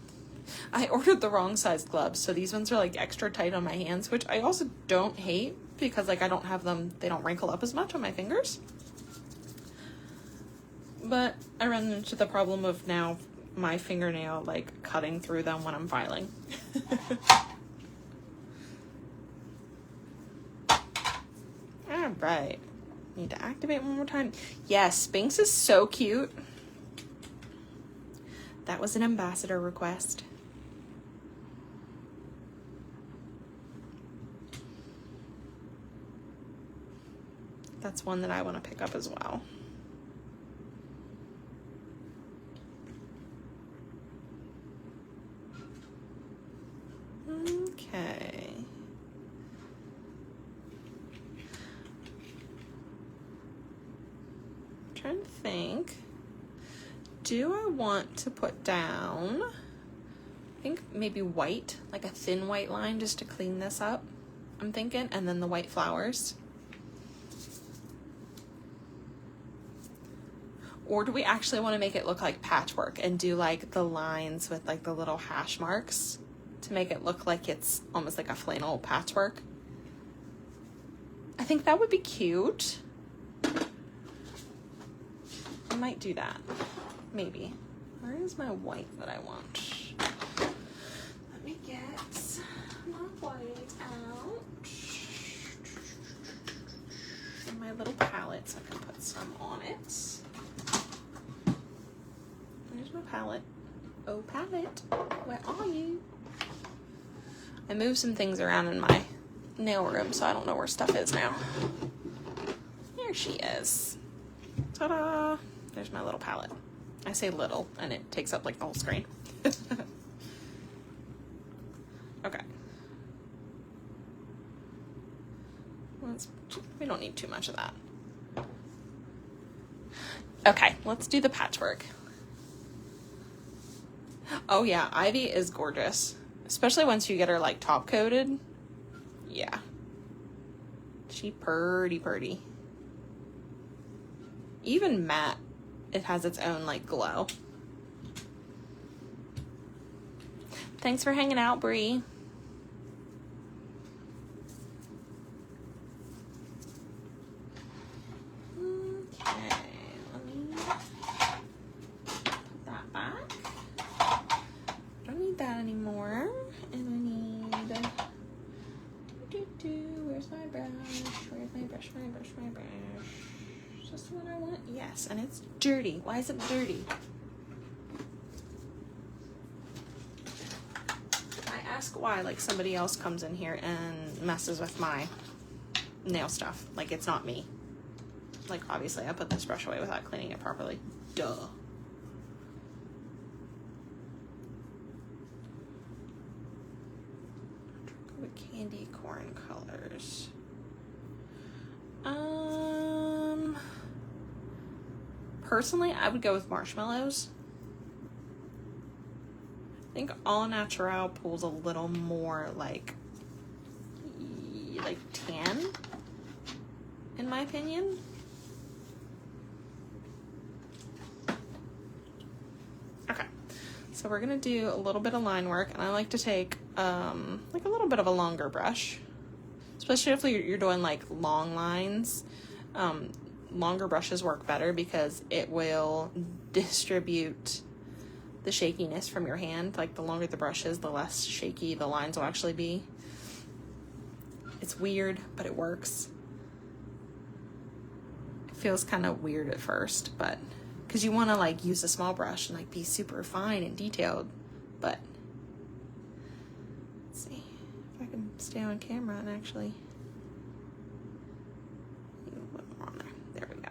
Speaker 1: I ordered the wrong size gloves, so these ones are like extra tight on my hands, which I also don't hate because like I don't have them, they don't wrinkle up as much on my fingers. But I run into the problem of now my fingernail like cutting through them when I'm filing. All right. Need to activate one more time. Yes, Binks is so cute. That was an ambassador request. That's one that I want to pick up as well. Okay. I'm trying to think. Do I want to put down, I think maybe white, like a thin white line just to clean this up, I'm thinking, and then the white flowers. Or do we actually want to make it look like patchwork and do like the lines with like the little hash marks to make it look like it's almost like a flannel patchwork? I think that would be cute. I might do that. Maybe. Where is my white that I want? Let me get my white out. And my little palette so I can put some on it. There's my palette. Oh, palette, where are you? I moved some things around in my nail room, so I don't know where stuff is now. There she is. Ta-da! There's my little palette. I say little, and it takes up like the whole screen. Okay. We don't need too much of that. Okay, let's do the patchwork. Oh yeah, Ivy is gorgeous. Especially once you get her like top coated. Yeah. She purty. Even matte, it has its own like glow. Thanks for hanging out, Bree. Okay, let me put that back. Don't need that anymore. And I need where's my brush? Where's my brush? My brush. Is this the one I want? Yes, and it's dirty. Why is it dirty? I ask why, like somebody else comes in here and messes with my nail stuff. Like it's not me. Like obviously I put this brush away without cleaning it properly. Duh. Go with candy corn colors. Personally, I would go with marshmallows. I think All Natural pulls a little more like tan, in my opinion. Okay, so we're gonna do a little bit of line work, and I like to take like a little bit of a longer brush, especially if you're doing like long lines. Longer brushes work better because it will distribute the shakiness from your hand. Like the longer the brush is, the less shaky the lines will actually be. It's weird, but it works. It feels kind of weird at first, but because you want to like use a small brush and like be super fine and detailed, but let's see if I can stay on camera and actually. On there. There we go.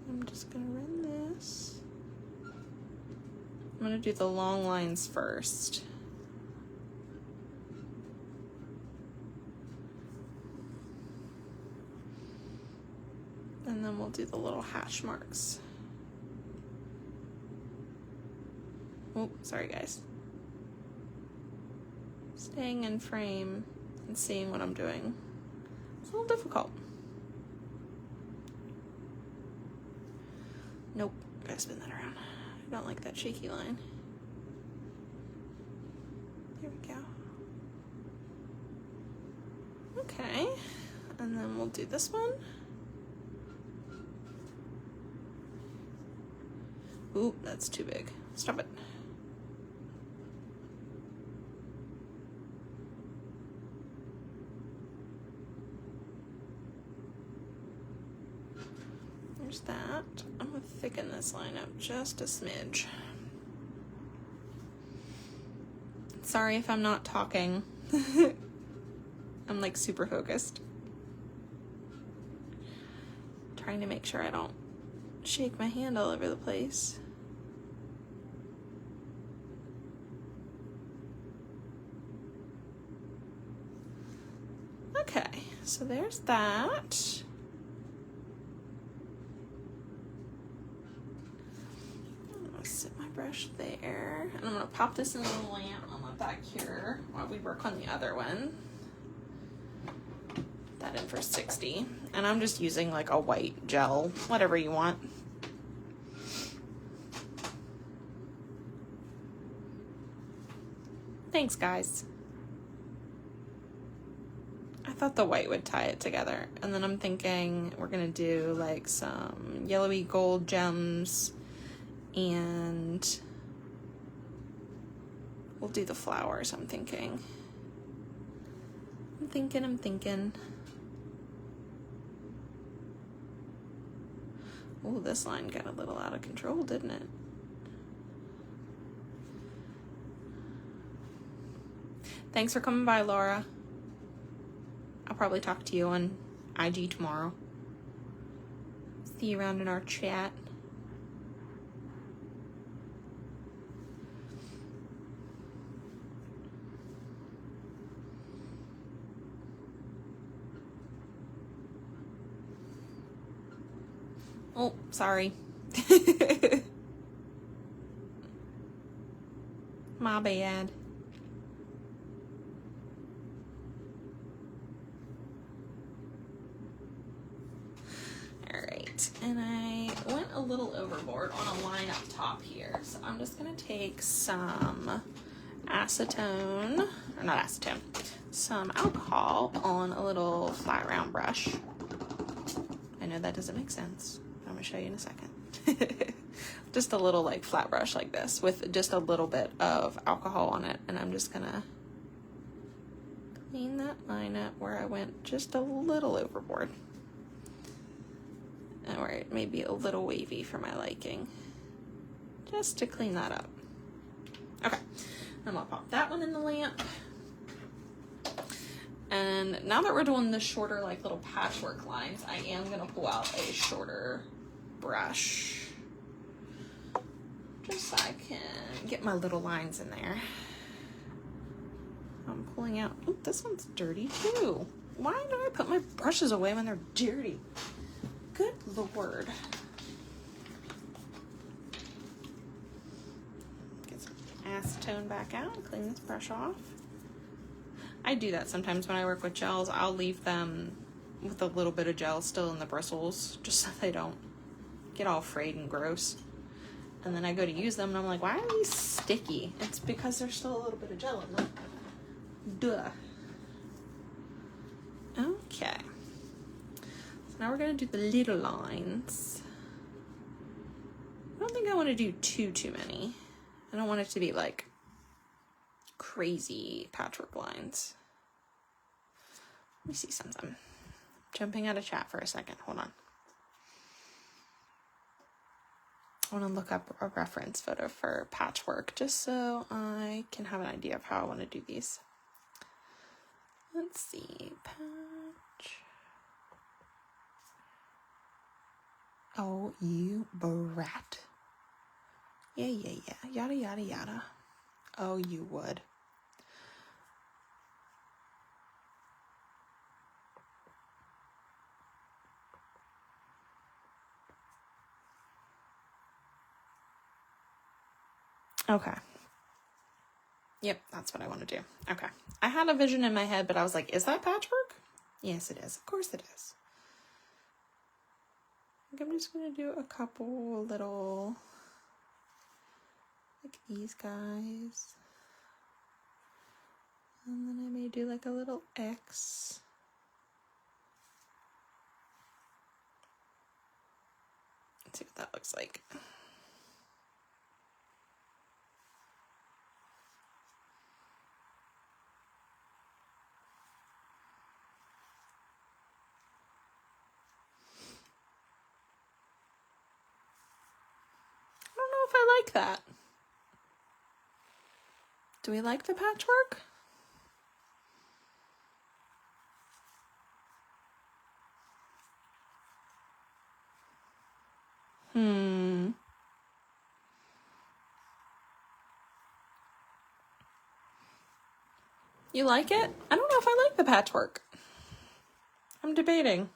Speaker 1: I'm just gonna run this. I'm gonna do the long lines first. And then we'll do the little hash marks. Oh, sorry guys. Staying in frame and seeing what I'm doing. It's a little difficult. Nope, gotta spin that around. I don't like that shaky line. There we go. Okay, and then we'll do this one. Ooh, that's too big. Stop it. There's that. I'm gonna thicken this line up just a smidge. Sorry if I'm not talking. I'm like super focused. Trying to make sure I don't shake my hand all over the place. Okay, so there's that. I'm gonna sit my brush there, and I'm gonna pop this in the lamp and let that cure while we work on the other one. Put that in for 60, and I'm just using like a white gel, whatever you want. Thanks, guys. I thought the white would tie it together, and then I'm thinking we're gonna do like some yellowy gold gems, and we'll do the flowers. I'm thinking. Oh, this line got a little out of control, didn't it? Thanks for coming by, Laura. I'll probably talk to you on IG tomorrow. See you around in our chat. Oh, sorry. My bad. And I went a little overboard on a line up top here. So I'm just gonna take some acetone, or not acetone, some alcohol on a little flat round brush. I know that doesn't make sense, but I'm gonna show you in a second. Just a little like flat brush like this with just a little bit of alcohol on it. And I'm just gonna clean that line up where I went just a little overboard. Or it may be a little wavy for my liking. Just to clean that up. Okay, I'm gonna pop that one in the lamp. And now that we're doing the shorter like little patchwork lines, I am gonna pull out a shorter brush. Just so I can get my little lines in there. I'm pulling out, oh, this one's dirty too. Why do I put my brushes away when they're dirty? Good Lord. Get some acetone back out and clean this brush off. I do that sometimes when I work with gels. I'll leave them with a little bit of gel still in the bristles, just so they don't get all frayed and gross. And then I go to use them and I'm like, why are these sticky? It's because there's still a little bit of gel in them. Duh. Okay. Now we're gonna do the little lines. I don't think I want to do too many. I don't want it to be like crazy patchwork lines. Let me see something. Jumping out of chat for a second. Hold on. I want to look up a reference photo for patchwork just so I can have an idea of how I want to do these. Let's see, patch. Oh, you brat. Yeah. Yada, yada, yada. Oh, you would. Okay. Yep, that's what I want to do. Okay. I had a vision in my head, but I was like, is that patchwork? Yes, it is. Of course it is. I think I'm just going to do a couple little, like these guys. And then I may do like a little X. Let's see what that looks like. I don't know if I like that. Do we like the patchwork? You like it? I don't know if I like the patchwork. I'm debating.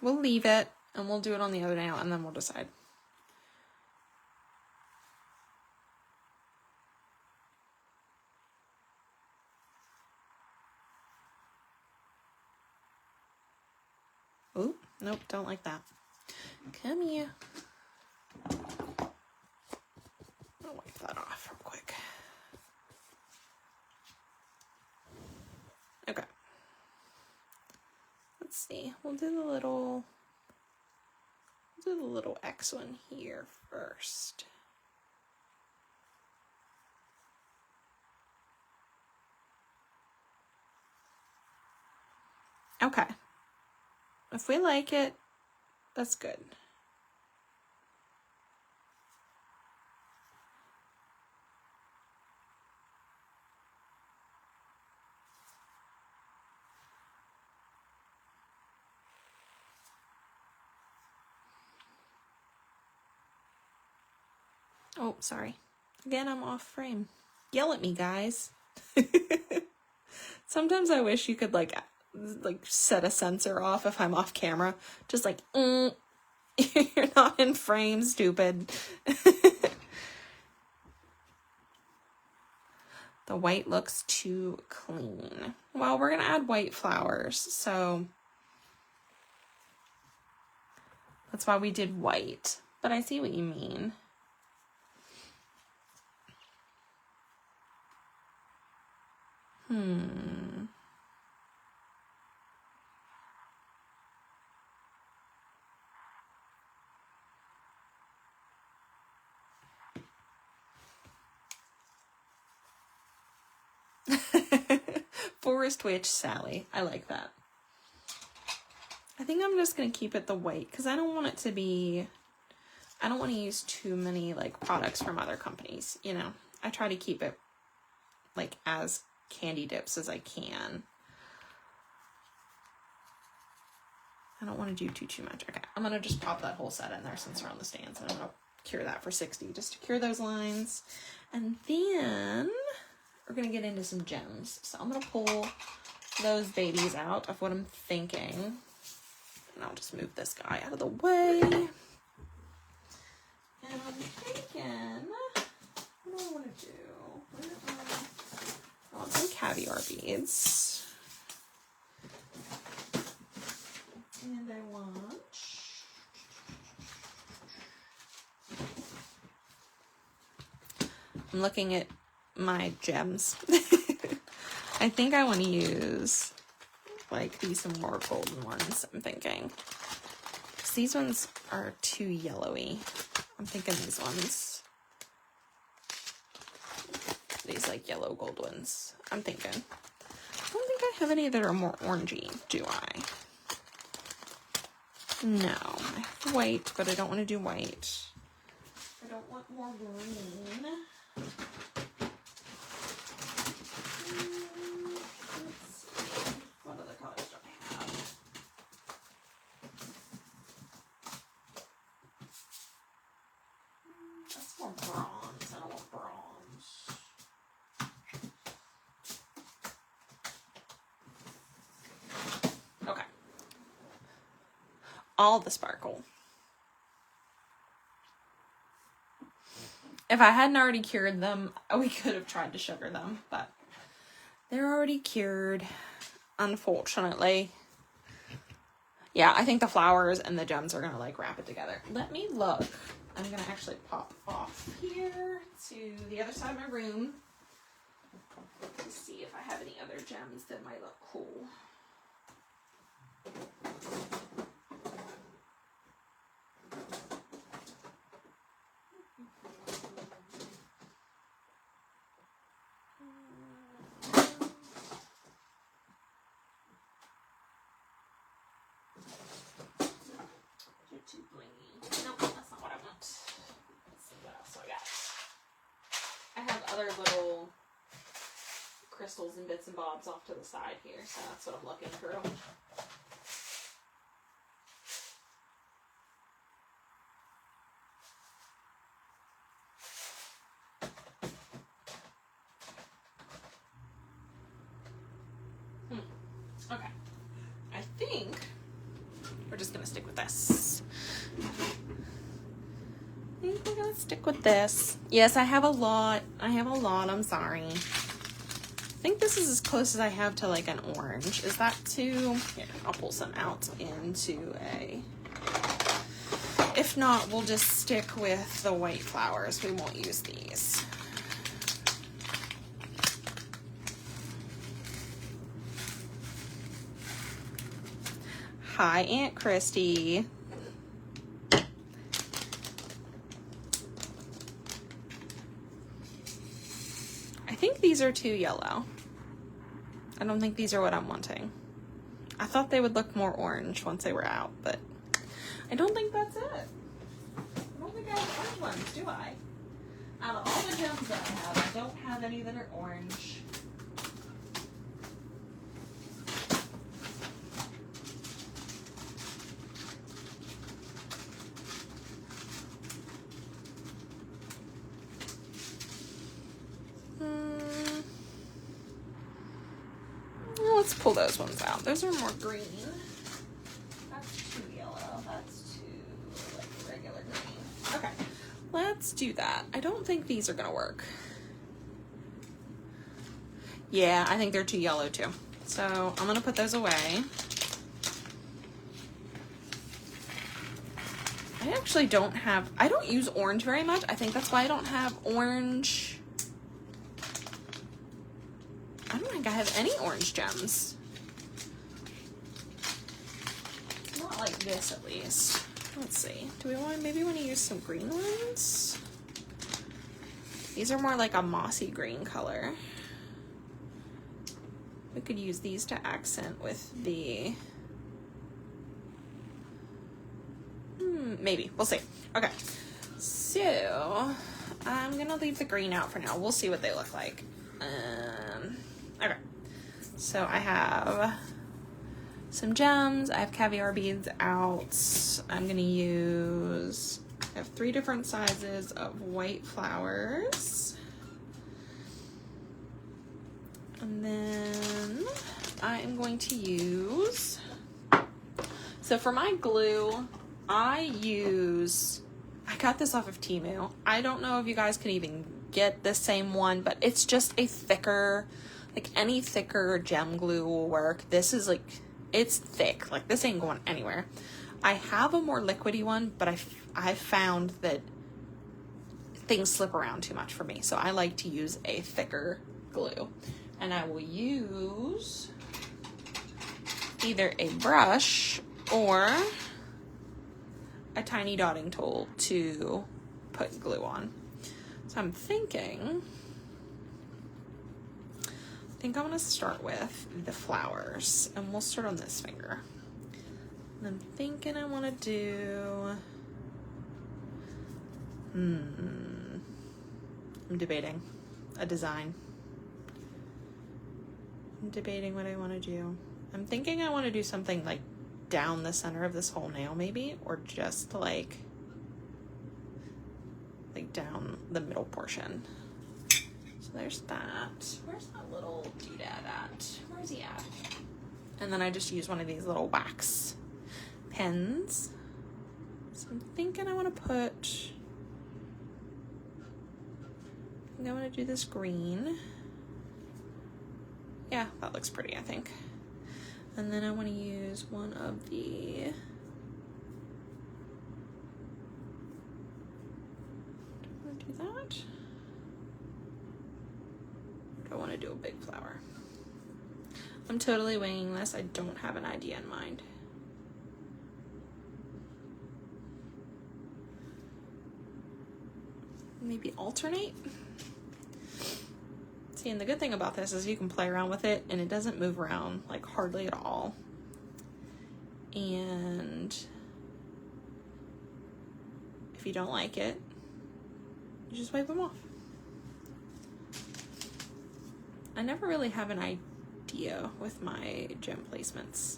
Speaker 1: We'll leave it and we'll do it on the other nail and then we'll decide. Ooh, nope, don't like that. Come here. I'll wipe that off real quick. Okay. Let's see. We'll do the little X one here first. Okay. If we like it, that's good. Oh, sorry. Again, I'm off frame. Yell at me, guys. Sometimes I wish you could like set a sensor off if I'm off camera. Just like, you're not in frame, stupid. The white looks too clean. Well, we're gonna add white flowers, so that's why we did white. But I see what you mean. Forest Witch Sally. I like that. I think I'm just going to keep it the white because I don't want it to be... I don't want to use too many like products from other companies, you know. I try to keep it like as candy dips as I can. I don't want to do too much. Okay, I'm going to just pop that whole set in there since we're on the stands. And I'm going to cure that for 60 just to cure those lines. And then we're going to get into some gems. So I'm going to pull those babies out of what I'm thinking. And I'll just move this guy out of the way. And I'm thinking, what do I want to do? I want some caviar beads. And I want... I'm looking at my gems. I think I want to use like these more golden ones, I'm thinking. Because these ones are too yellowy. I'm thinking these ones. These like yellow gold ones. I'm thinking. I don't think I have any that are more orangey, do I? No. I have white, but I don't want to do white. I don't want more green. Let's see. What other colors do I have? That's more bronze. I don't want bronze. Okay. All the sparkle. If I hadn't already cured them, we could have tried to sugar them, but they're already cured, unfortunately. Yeah, I think the flowers and the gems are gonna like wrap it together. Let me look. I'm gonna actually pop off here to the other side of my room to see if I have any other gems that might look cool. Too blingy. Nope, that's not what I want. Let's see what else I got. I have other little crystals and bits and bobs off to the side here, so that's what I'm looking through. Okay. I think we're just gonna stick with this. I think we're gonna stick with this. Yes, I have a lot. I'm sorry. I think this is as close as I have to like an orange. Is that too? Here, I'll pull some out into a... If not, we'll just stick with the white flowers. We won't use these. Hi, Aunt Christy. I think these are too yellow. I don't think these are what I'm wanting. I thought they would look more orange once they were out, but I don't think that's it. I don't think I have orange ones, do I? Out of all the gems that I have, I don't have any that are orange. Let's pull those ones out. Those are more green. That's too yellow. That's too like regular green. Okay, let's do that. I don't think these are gonna work. Yeah, I think they're too yellow too. So I'm gonna put those away. I actually don't use orange very much. I think that's why I don't have orange. I don't think I have any orange gems. Not like this, at least. Let's see. Do we maybe want to use some green ones? These are more like a mossy green color. We could use these to accent with the... maybe. We'll see. Okay. So, I'm going to leave the green out for now. We'll see what they look like. Okay, so I have some gems. I have caviar beads out. I'm gonna use, I have 3 different sizes of white flowers. And then I am going to use, so for my glue, I got this off of Temu. I don't know if you guys can even get the same one, but it's just a thicker, like any thicker gem glue will work. This is like, it's thick. Like this ain't going anywhere. I have a more liquidy one, but I found that things slip around too much for me. So I like to use a thicker glue. And I will use either a brush or a tiny dotting tool to put glue on. So I'm thinking, I'm going to start with the flowers, and we'll start on this finger. And I'm thinking I want to do I'm debating a design. I'm debating what I want to do. I'm thinking I want to do something like down the center of this whole nail maybe, or just like down the middle portion. So there's that. Where's that little doodad at? Where's he at? And then I just use one of these little wax pens. So I'm thinking I want to put, I want to do this green. Yeah, that looks pretty, I think. And then I want to use one of the, do that? I want to do a big flower. I'm totally winging this. I don't have an idea in mind. Maybe alternate. See, and the good thing about this is you can play around with it and it doesn't move around like hardly at all. And if you don't like it, you just wipe them off. I never really have an idea with my gem placements.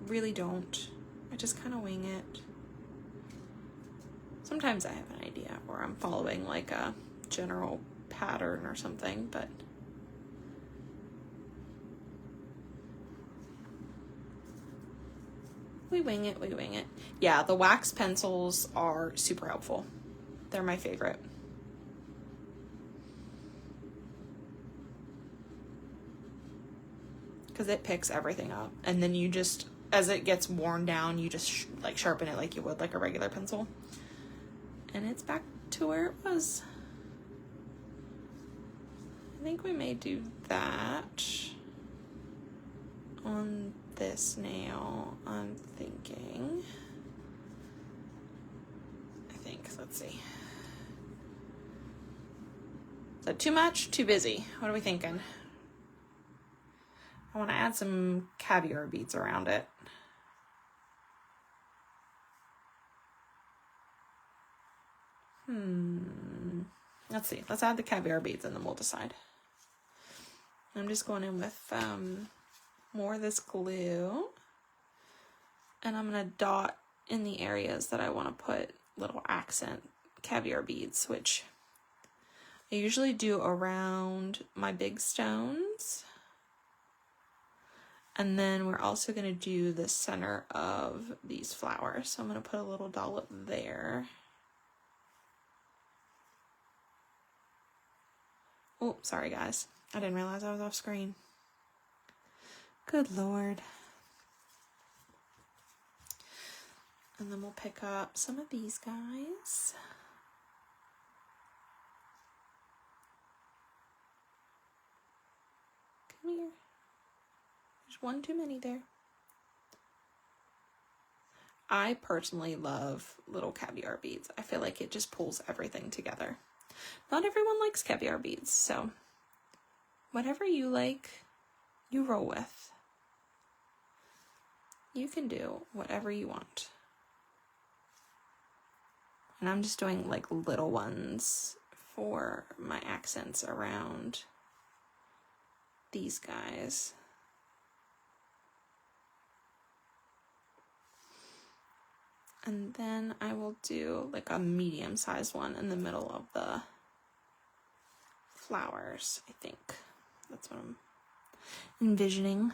Speaker 1: Really don't. I just kind of wing it. Sometimes I have an idea or I'm following like a general pattern or something, but we wing it, we wing it. Yeah, the wax pencils are super helpful. They're my favorite. Because it picks everything up, and then you just, as it gets worn down, you just like sharpen it like you would like a regular pencil, and it's back to where it was. I think we may do that on this nail. I'm thinking, let's see. Is that too much? Too busy? What are we thinking? I want to add some caviar beads around it. Let's see. Let's add the caviar beads and then we'll decide. I'm just going in with more of this glue. And I'm going to dot in the areas that I want to put little accent caviar beads, which I usually do around my big stones. And then we're also going to do the center of these flowers. So I'm going to put a little dollop there. Oh, sorry guys. I didn't realize I was off screen. Good Lord. And then we'll pick up some of these guys. Come here. There's one too many there. I personally love little caviar beads. I feel like it just pulls everything together. Not everyone likes caviar beads, so whatever you like, you roll with. You can do whatever you want. And I'm just doing like little ones for my accents around these guys. And then I will do like a medium-sized one in the middle of the flowers, I think. That's what I'm envisioning.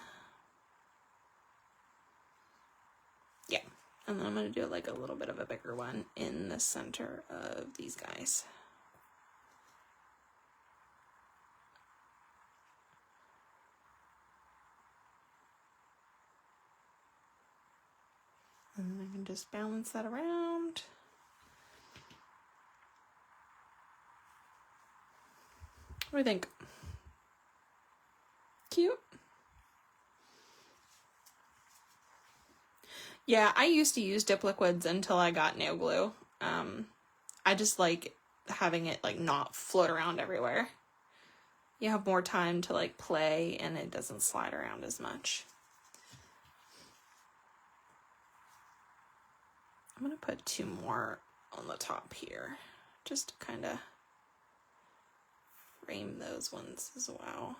Speaker 1: Yeah. And then I'm going to do like a little bit of a bigger one in the center of these guys. And I can just balance that around. What do you think? Cute? Yeah, I used to use dip liquids until I got nail glue. I just like having it like not float around everywhere. You have more time to like play and it doesn't slide around as much. I'm gonna put two more on the top here. just to kind of frame those ones as well.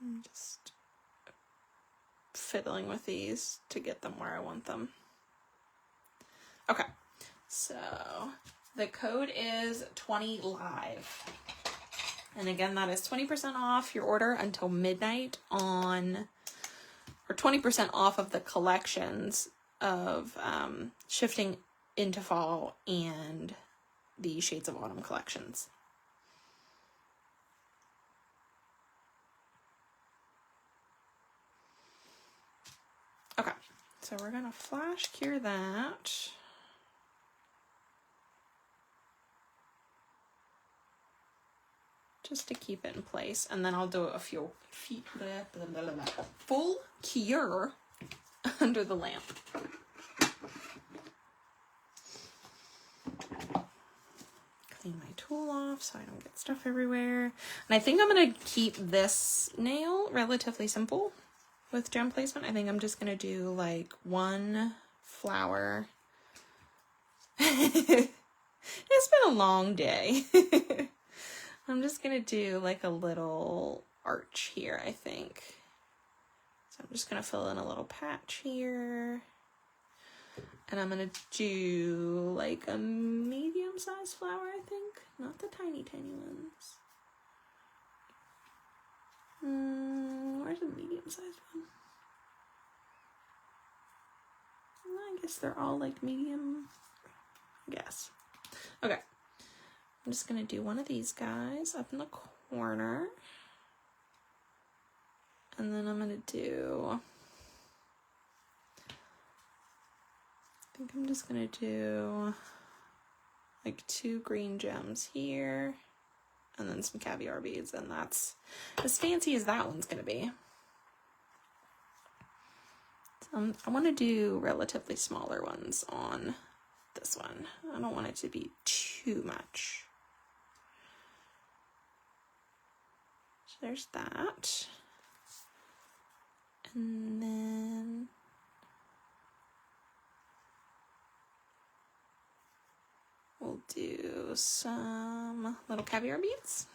Speaker 1: I'm just fiddling with these to get them where I want them. Okay, so the code is 20live. And again, that is 20% off your order until midnight on, or 20% off of the collections of Shifting into Fall and the Shades of Autumn collections. Okay, so we're gonna flash cure that. Just to keep it in place, and then I'll do a full cure under the lamp. Clean my tool off so I don't get stuff everywhere. And I think I'm gonna keep this nail relatively simple with gem placement. I think I'm just gonna do like one flower. It's been a long day. I'm just gonna do like a little arch here, I think. So I'm just gonna fill in a little patch here. And I'm gonna do like a medium-sized flower, I think. Not the tiny, tiny ones. Where's the medium-sized one? I guess they're all like medium, I guess. Okay. I'm just gonna do one of these guys up in the corner. And then I'm gonna do, I think I'm just gonna do like 2 green gems here and then some caviar beads, and that's as fancy as that one's gonna be. So I wanna do relatively smaller ones on this one. I don't want it to be too much. So there's that. And then we'll do some little caviar beads.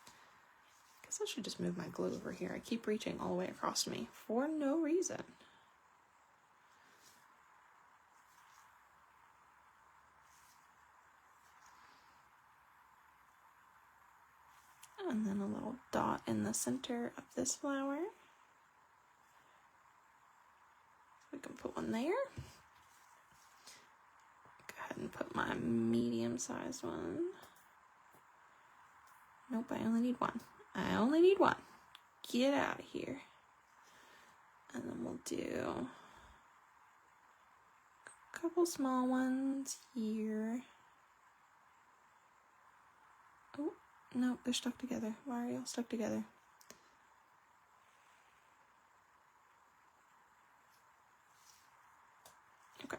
Speaker 1: I guess I should just move my glue over here. I keep reaching all the way across to me for no reason. And then a little dot in the center of this flower. We can put one there. Go ahead and put my medium-sized one. Nope, I only need one. I only need one. Get out of here. And then we'll do a couple small ones here. Oh, no, they're stuck together. Why are y'all stuck together? Okay.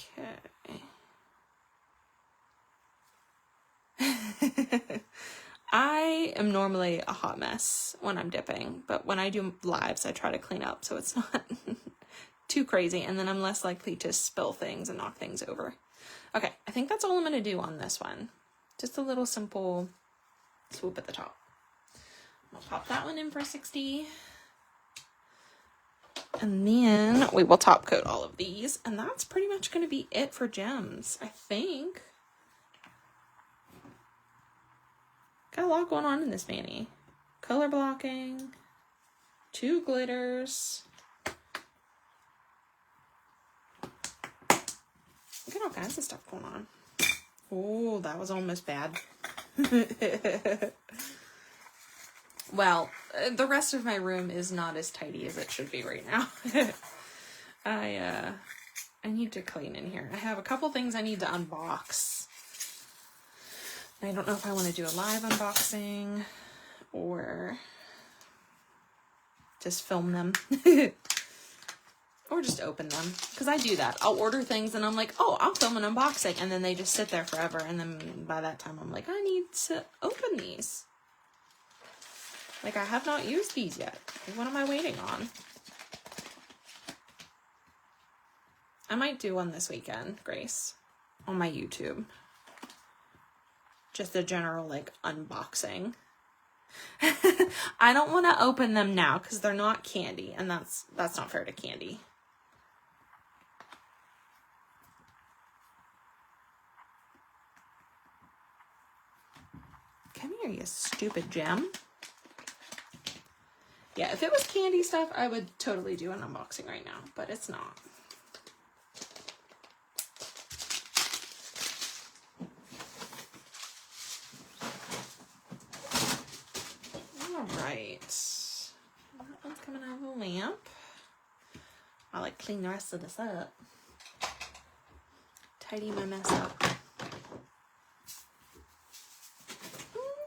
Speaker 1: Okay. I am normally a hot mess when I'm dipping, but when I do lives, I try to clean up so it's not too crazy, and then I'm less likely to spill things and knock things over. Okay, I think that's all I'm going to do on this one. Just a little simple swoop at the top. I'll pop that one in for 60. And then we will top coat all of these, and that's pretty much going to be it for gems, I think. Got a lot going on in this fanny. Color blocking, 2 glitters. We got all kinds of stuff going on. Oh, that was almost bad. Well, the rest of my room is not as tidy as it should be right now. I need to clean in here. I have a couple things I need to unbox. I don't know if I want to do a live unboxing or just film them or just open them, because I do that. I'll order things and I'm like, oh, I'll film an unboxing, and then they just sit there forever, and then by that time I'm like, I need to open these. Like, I have not used these yet. What am I waiting on? I might do one this weekend, Grace, on my YouTube. Just a general, like, unboxing. I don't want to open them now because they're not candy, and that's not fair to Candy. Come here, you stupid gem. Yeah, if it was candy stuff, I would totally do an unboxing right now, but it's not. Right, that one's coming out of the lamp. I'll like clean the rest of this up. Tidy my mess up.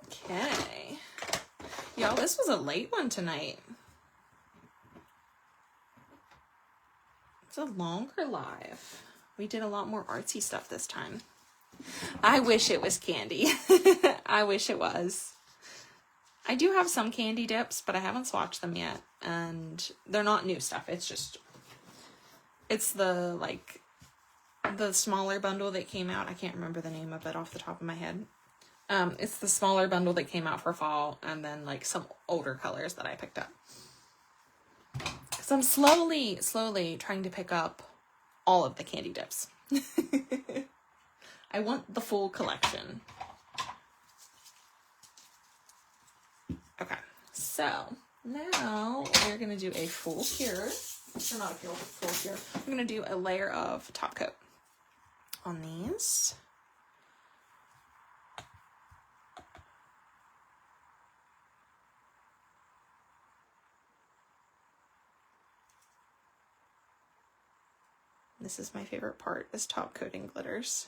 Speaker 1: Okay. Y'all, this was a late one tonight. It's a longer live. We did a lot more artsy stuff this time. I wish it was candy. I wish it was. I do have some candy dips, but I haven't swatched them yet, and they're not new stuff. It's the, like, the smaller bundle that came out. I can't remember the name of it off the top of my head. It's the smaller bundle that came out for fall, and then, like, some older colors that I picked up. So I'm slowly trying to pick up all of the candy dips. I want the full collection. Okay, so now we're going to do a full cure. Or not a full cure. I'm going to do a layer of top coat on these. This is my favorite part, is top coating glitters.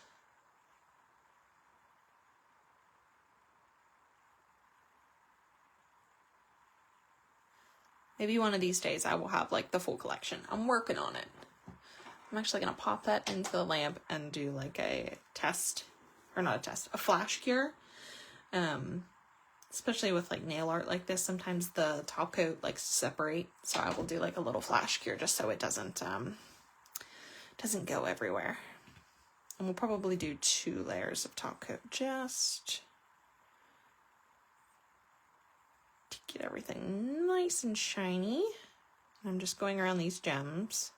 Speaker 1: Maybe one of these days I will have like the full collection. I'm working on it. I'm actually going to pop that into the lamp and do like a test, or not a test, a flash cure. Especially with like nail art like this, sometimes the top coat likes to separate. So I will do like a little flash cure just so it doesn't go everywhere. And we'll probably do 2 layers of top coat just to get everything nice and shiny. I'm just going around these gems.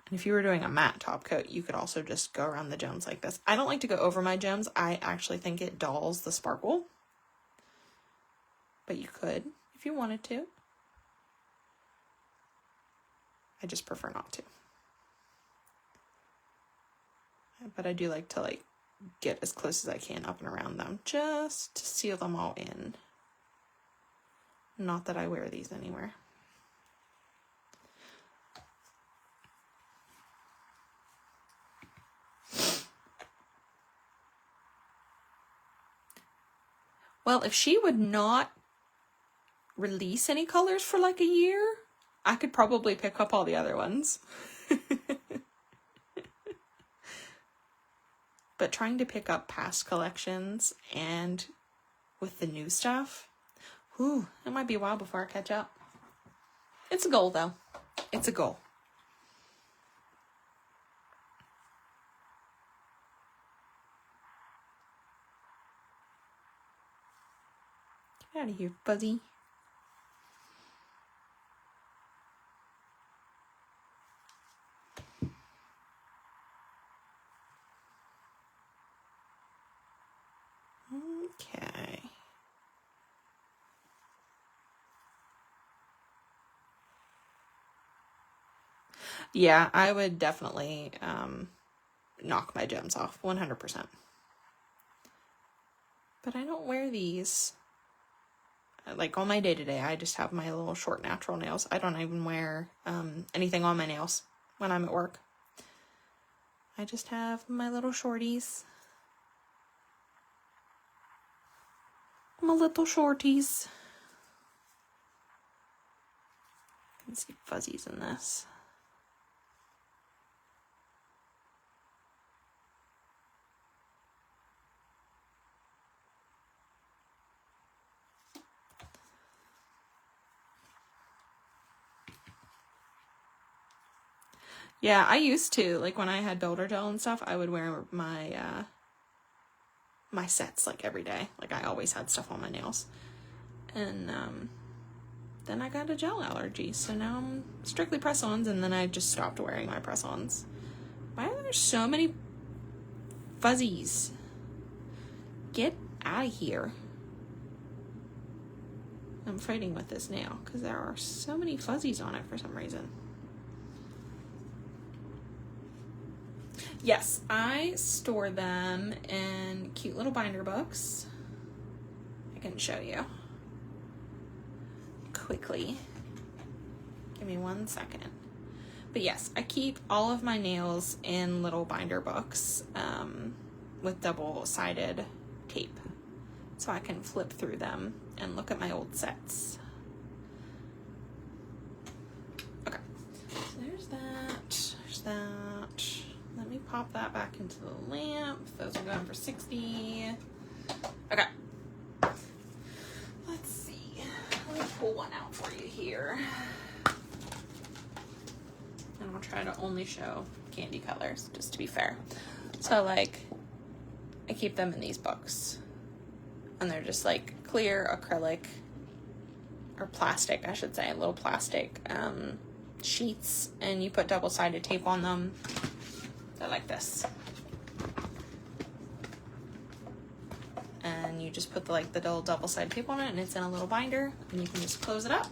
Speaker 1: And if you were doing a matte top coat, you could also just go around the gems like this. I don't like to go over my gems. I actually think it dulls the sparkle. But you could if you wanted to. I just prefer not to. But I do like to like get as close as I can up and around them just to seal them all in. Not that I wear these anywhere. Well, if she would not release any colors for like a year, I could probably pick up all the other ones. But trying to pick up past collections and with the new stuff, whew, it might be a while before I catch up. It's a goal though. It's a goal. Get out of here, Fuzzy. Okay. Yeah, I would definitely knock my gems off 100%. But I don't wear these. Like on my day-to-day, I just have my little short natural nails. I don't even wear anything on my nails when I'm at work. I just have my little shorties. My little shorties. You can see fuzzies in this. Yeah, I used to, like when I had builder gel and stuff, I would wear my my sets like every day. Like I always had stuff on my nails. And then I got a gel allergy, so now I'm strictly press-ons, and then I just stopped wearing my press-ons. Why are there so many fuzzies? Get out of here. I'm fighting with this nail because there are so many fuzzies on it for some reason. Yes, I store them in cute little binder books. I can show you quickly. Give me 1 second. But yes, I keep all of my nails in little binder books with double-sided tape, so I can flip through them and look at my old sets. Okay, so there's that. There's that. Let me pop that back into the lamp. Those are going for 60. Okay. Let's see. Let me pull one out for you here. And I'll try to only show candy colors, just to be fair. So, like, I keep them in these books. And they're just, like, clear acrylic, or plastic, I should say, little plastic sheets. And you put double-sided tape on them. They're like this. And you just put the little double-sided tape on it, and it's in a little binder, and you can just close it up.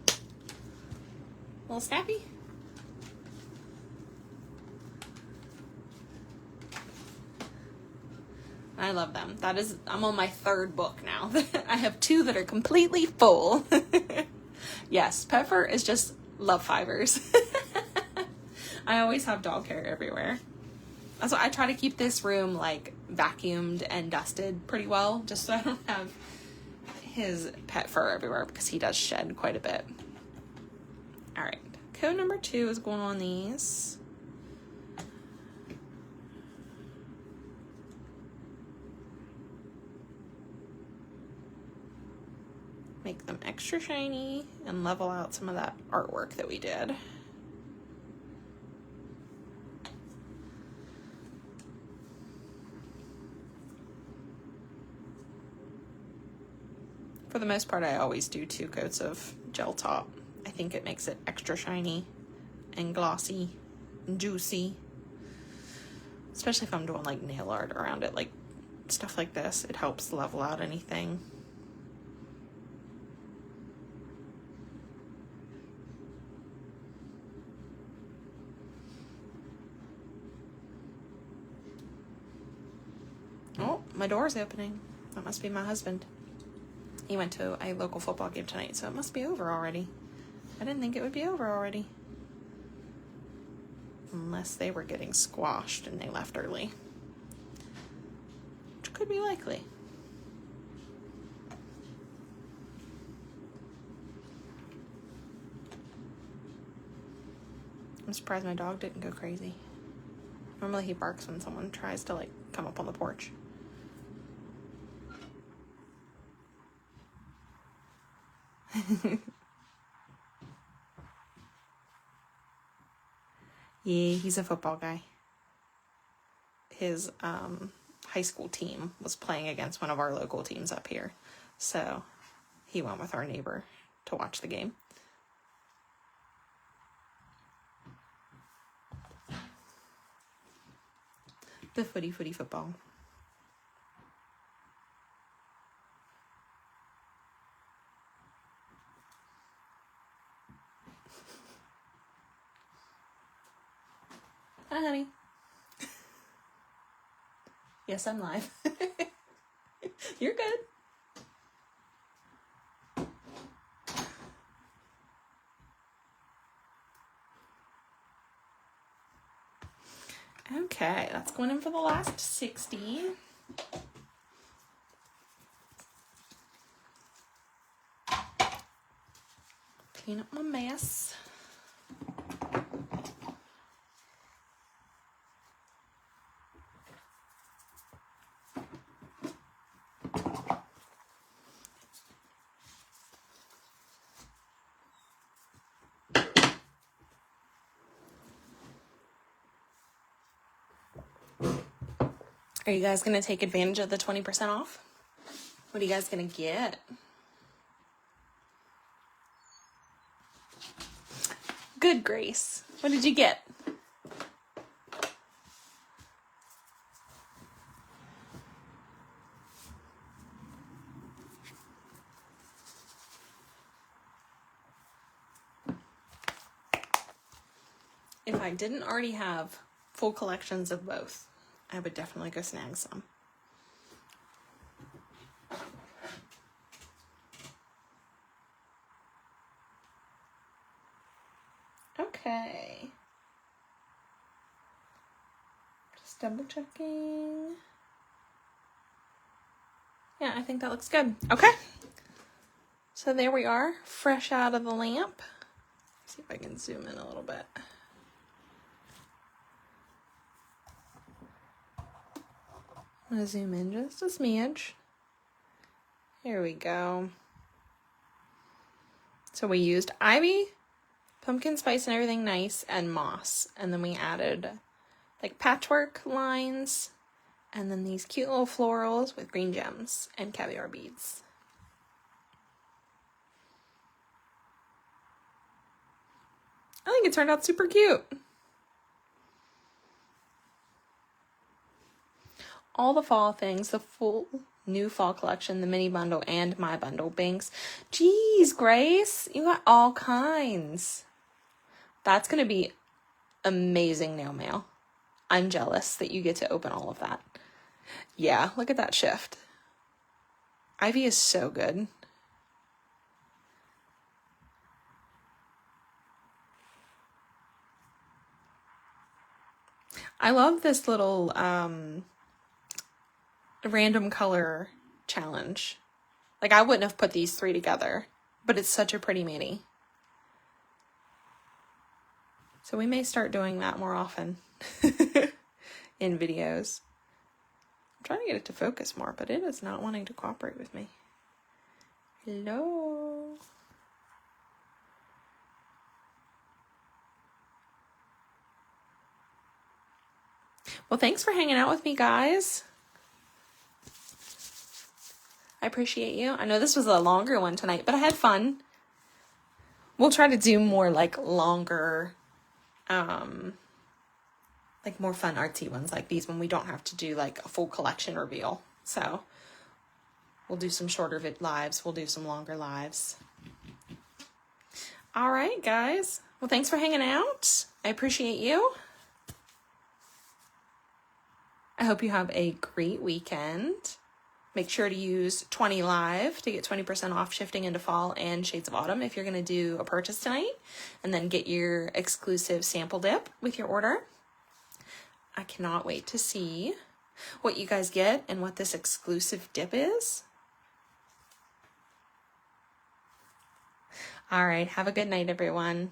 Speaker 1: A little snappy. I love them. I'm on my 3rd book now. I have 2 that are completely full. Yes, pet fur is just love fibers. I always have dog hair everywhere. That's why I try to keep this room like vacuumed and dusted pretty well, just so I don't have his pet fur everywhere, because he does shed quite a bit. All right, code number 2 is going on these. Make them extra shiny and level out some of that artwork that we did. For the most part, I always do 2 coats of gel top. I think it makes it extra shiny and glossy and juicy. Especially if I'm doing like nail art around it, like stuff like this. It helps level out anything. Oh, my door's opening. That must be my husband. He went to a local football game tonight, so it must be over already. I didn't think it would be over already. Unless they were getting squashed and they left early. Which could be likely. I'm surprised my dog didn't go crazy. Normally he barks when someone tries to like come up on the porch. Yeah, he's a football guy. His high school team was playing against one of our local teams up here, so he went with our neighbor to watch the game. The footy football. Hi, honey. Yes, I'm live. You're good. Okay. Okay, that's going in for the last 60. Clean up my mess. Are you guys going to take advantage of the 20% off? What are you guys going to get? Good Grace. What did you get? If I didn't already have full collections of both, I would definitely go snag some. Okay. Just double checking. Yeah, I think that looks good. Okay. So there we are, fresh out of the lamp. Let's see if I can zoom in a little bit. I'm going to zoom in just a smidge. Here we go. So we used ivy, pumpkin spice and everything nice, and moss. And then we added like patchwork lines, and then these cute little florals with green gems and caviar beads. I think it turned out super cute. All the fall things, the full new fall collection, the mini bundle, and my bundle banks. Jeez, Grace, you got all kinds. That's going to be amazing nail mail. I'm jealous that you get to open all of that. Yeah, look at that shift. Ivy is so good. I love this little random color challenge. Like, I wouldn't have put these three together, but it's such a pretty mini. So we may start doing that more often in videos. I'm trying to get it to focus more, but it is not wanting to cooperate with me. Hello. Well, thanks for hanging out with me, guys. I appreciate you. I know this was a longer one tonight, but I had fun. We'll try to do more like longer, like more fun artsy ones like these when we don't have to do like a full collection reveal. So we'll do some shorter lives. We'll do some longer lives. All right, guys. Well, thanks for hanging out. I appreciate you. I hope you have a great weekend. Make sure to use 20 Live to get 20% off Shifting into Fall and Shades of Autumn if you're going to do a purchase tonight. And then get your exclusive sample dip with your order. I cannot wait to see what you guys get and what this exclusive dip is. All right, have a good night, everyone.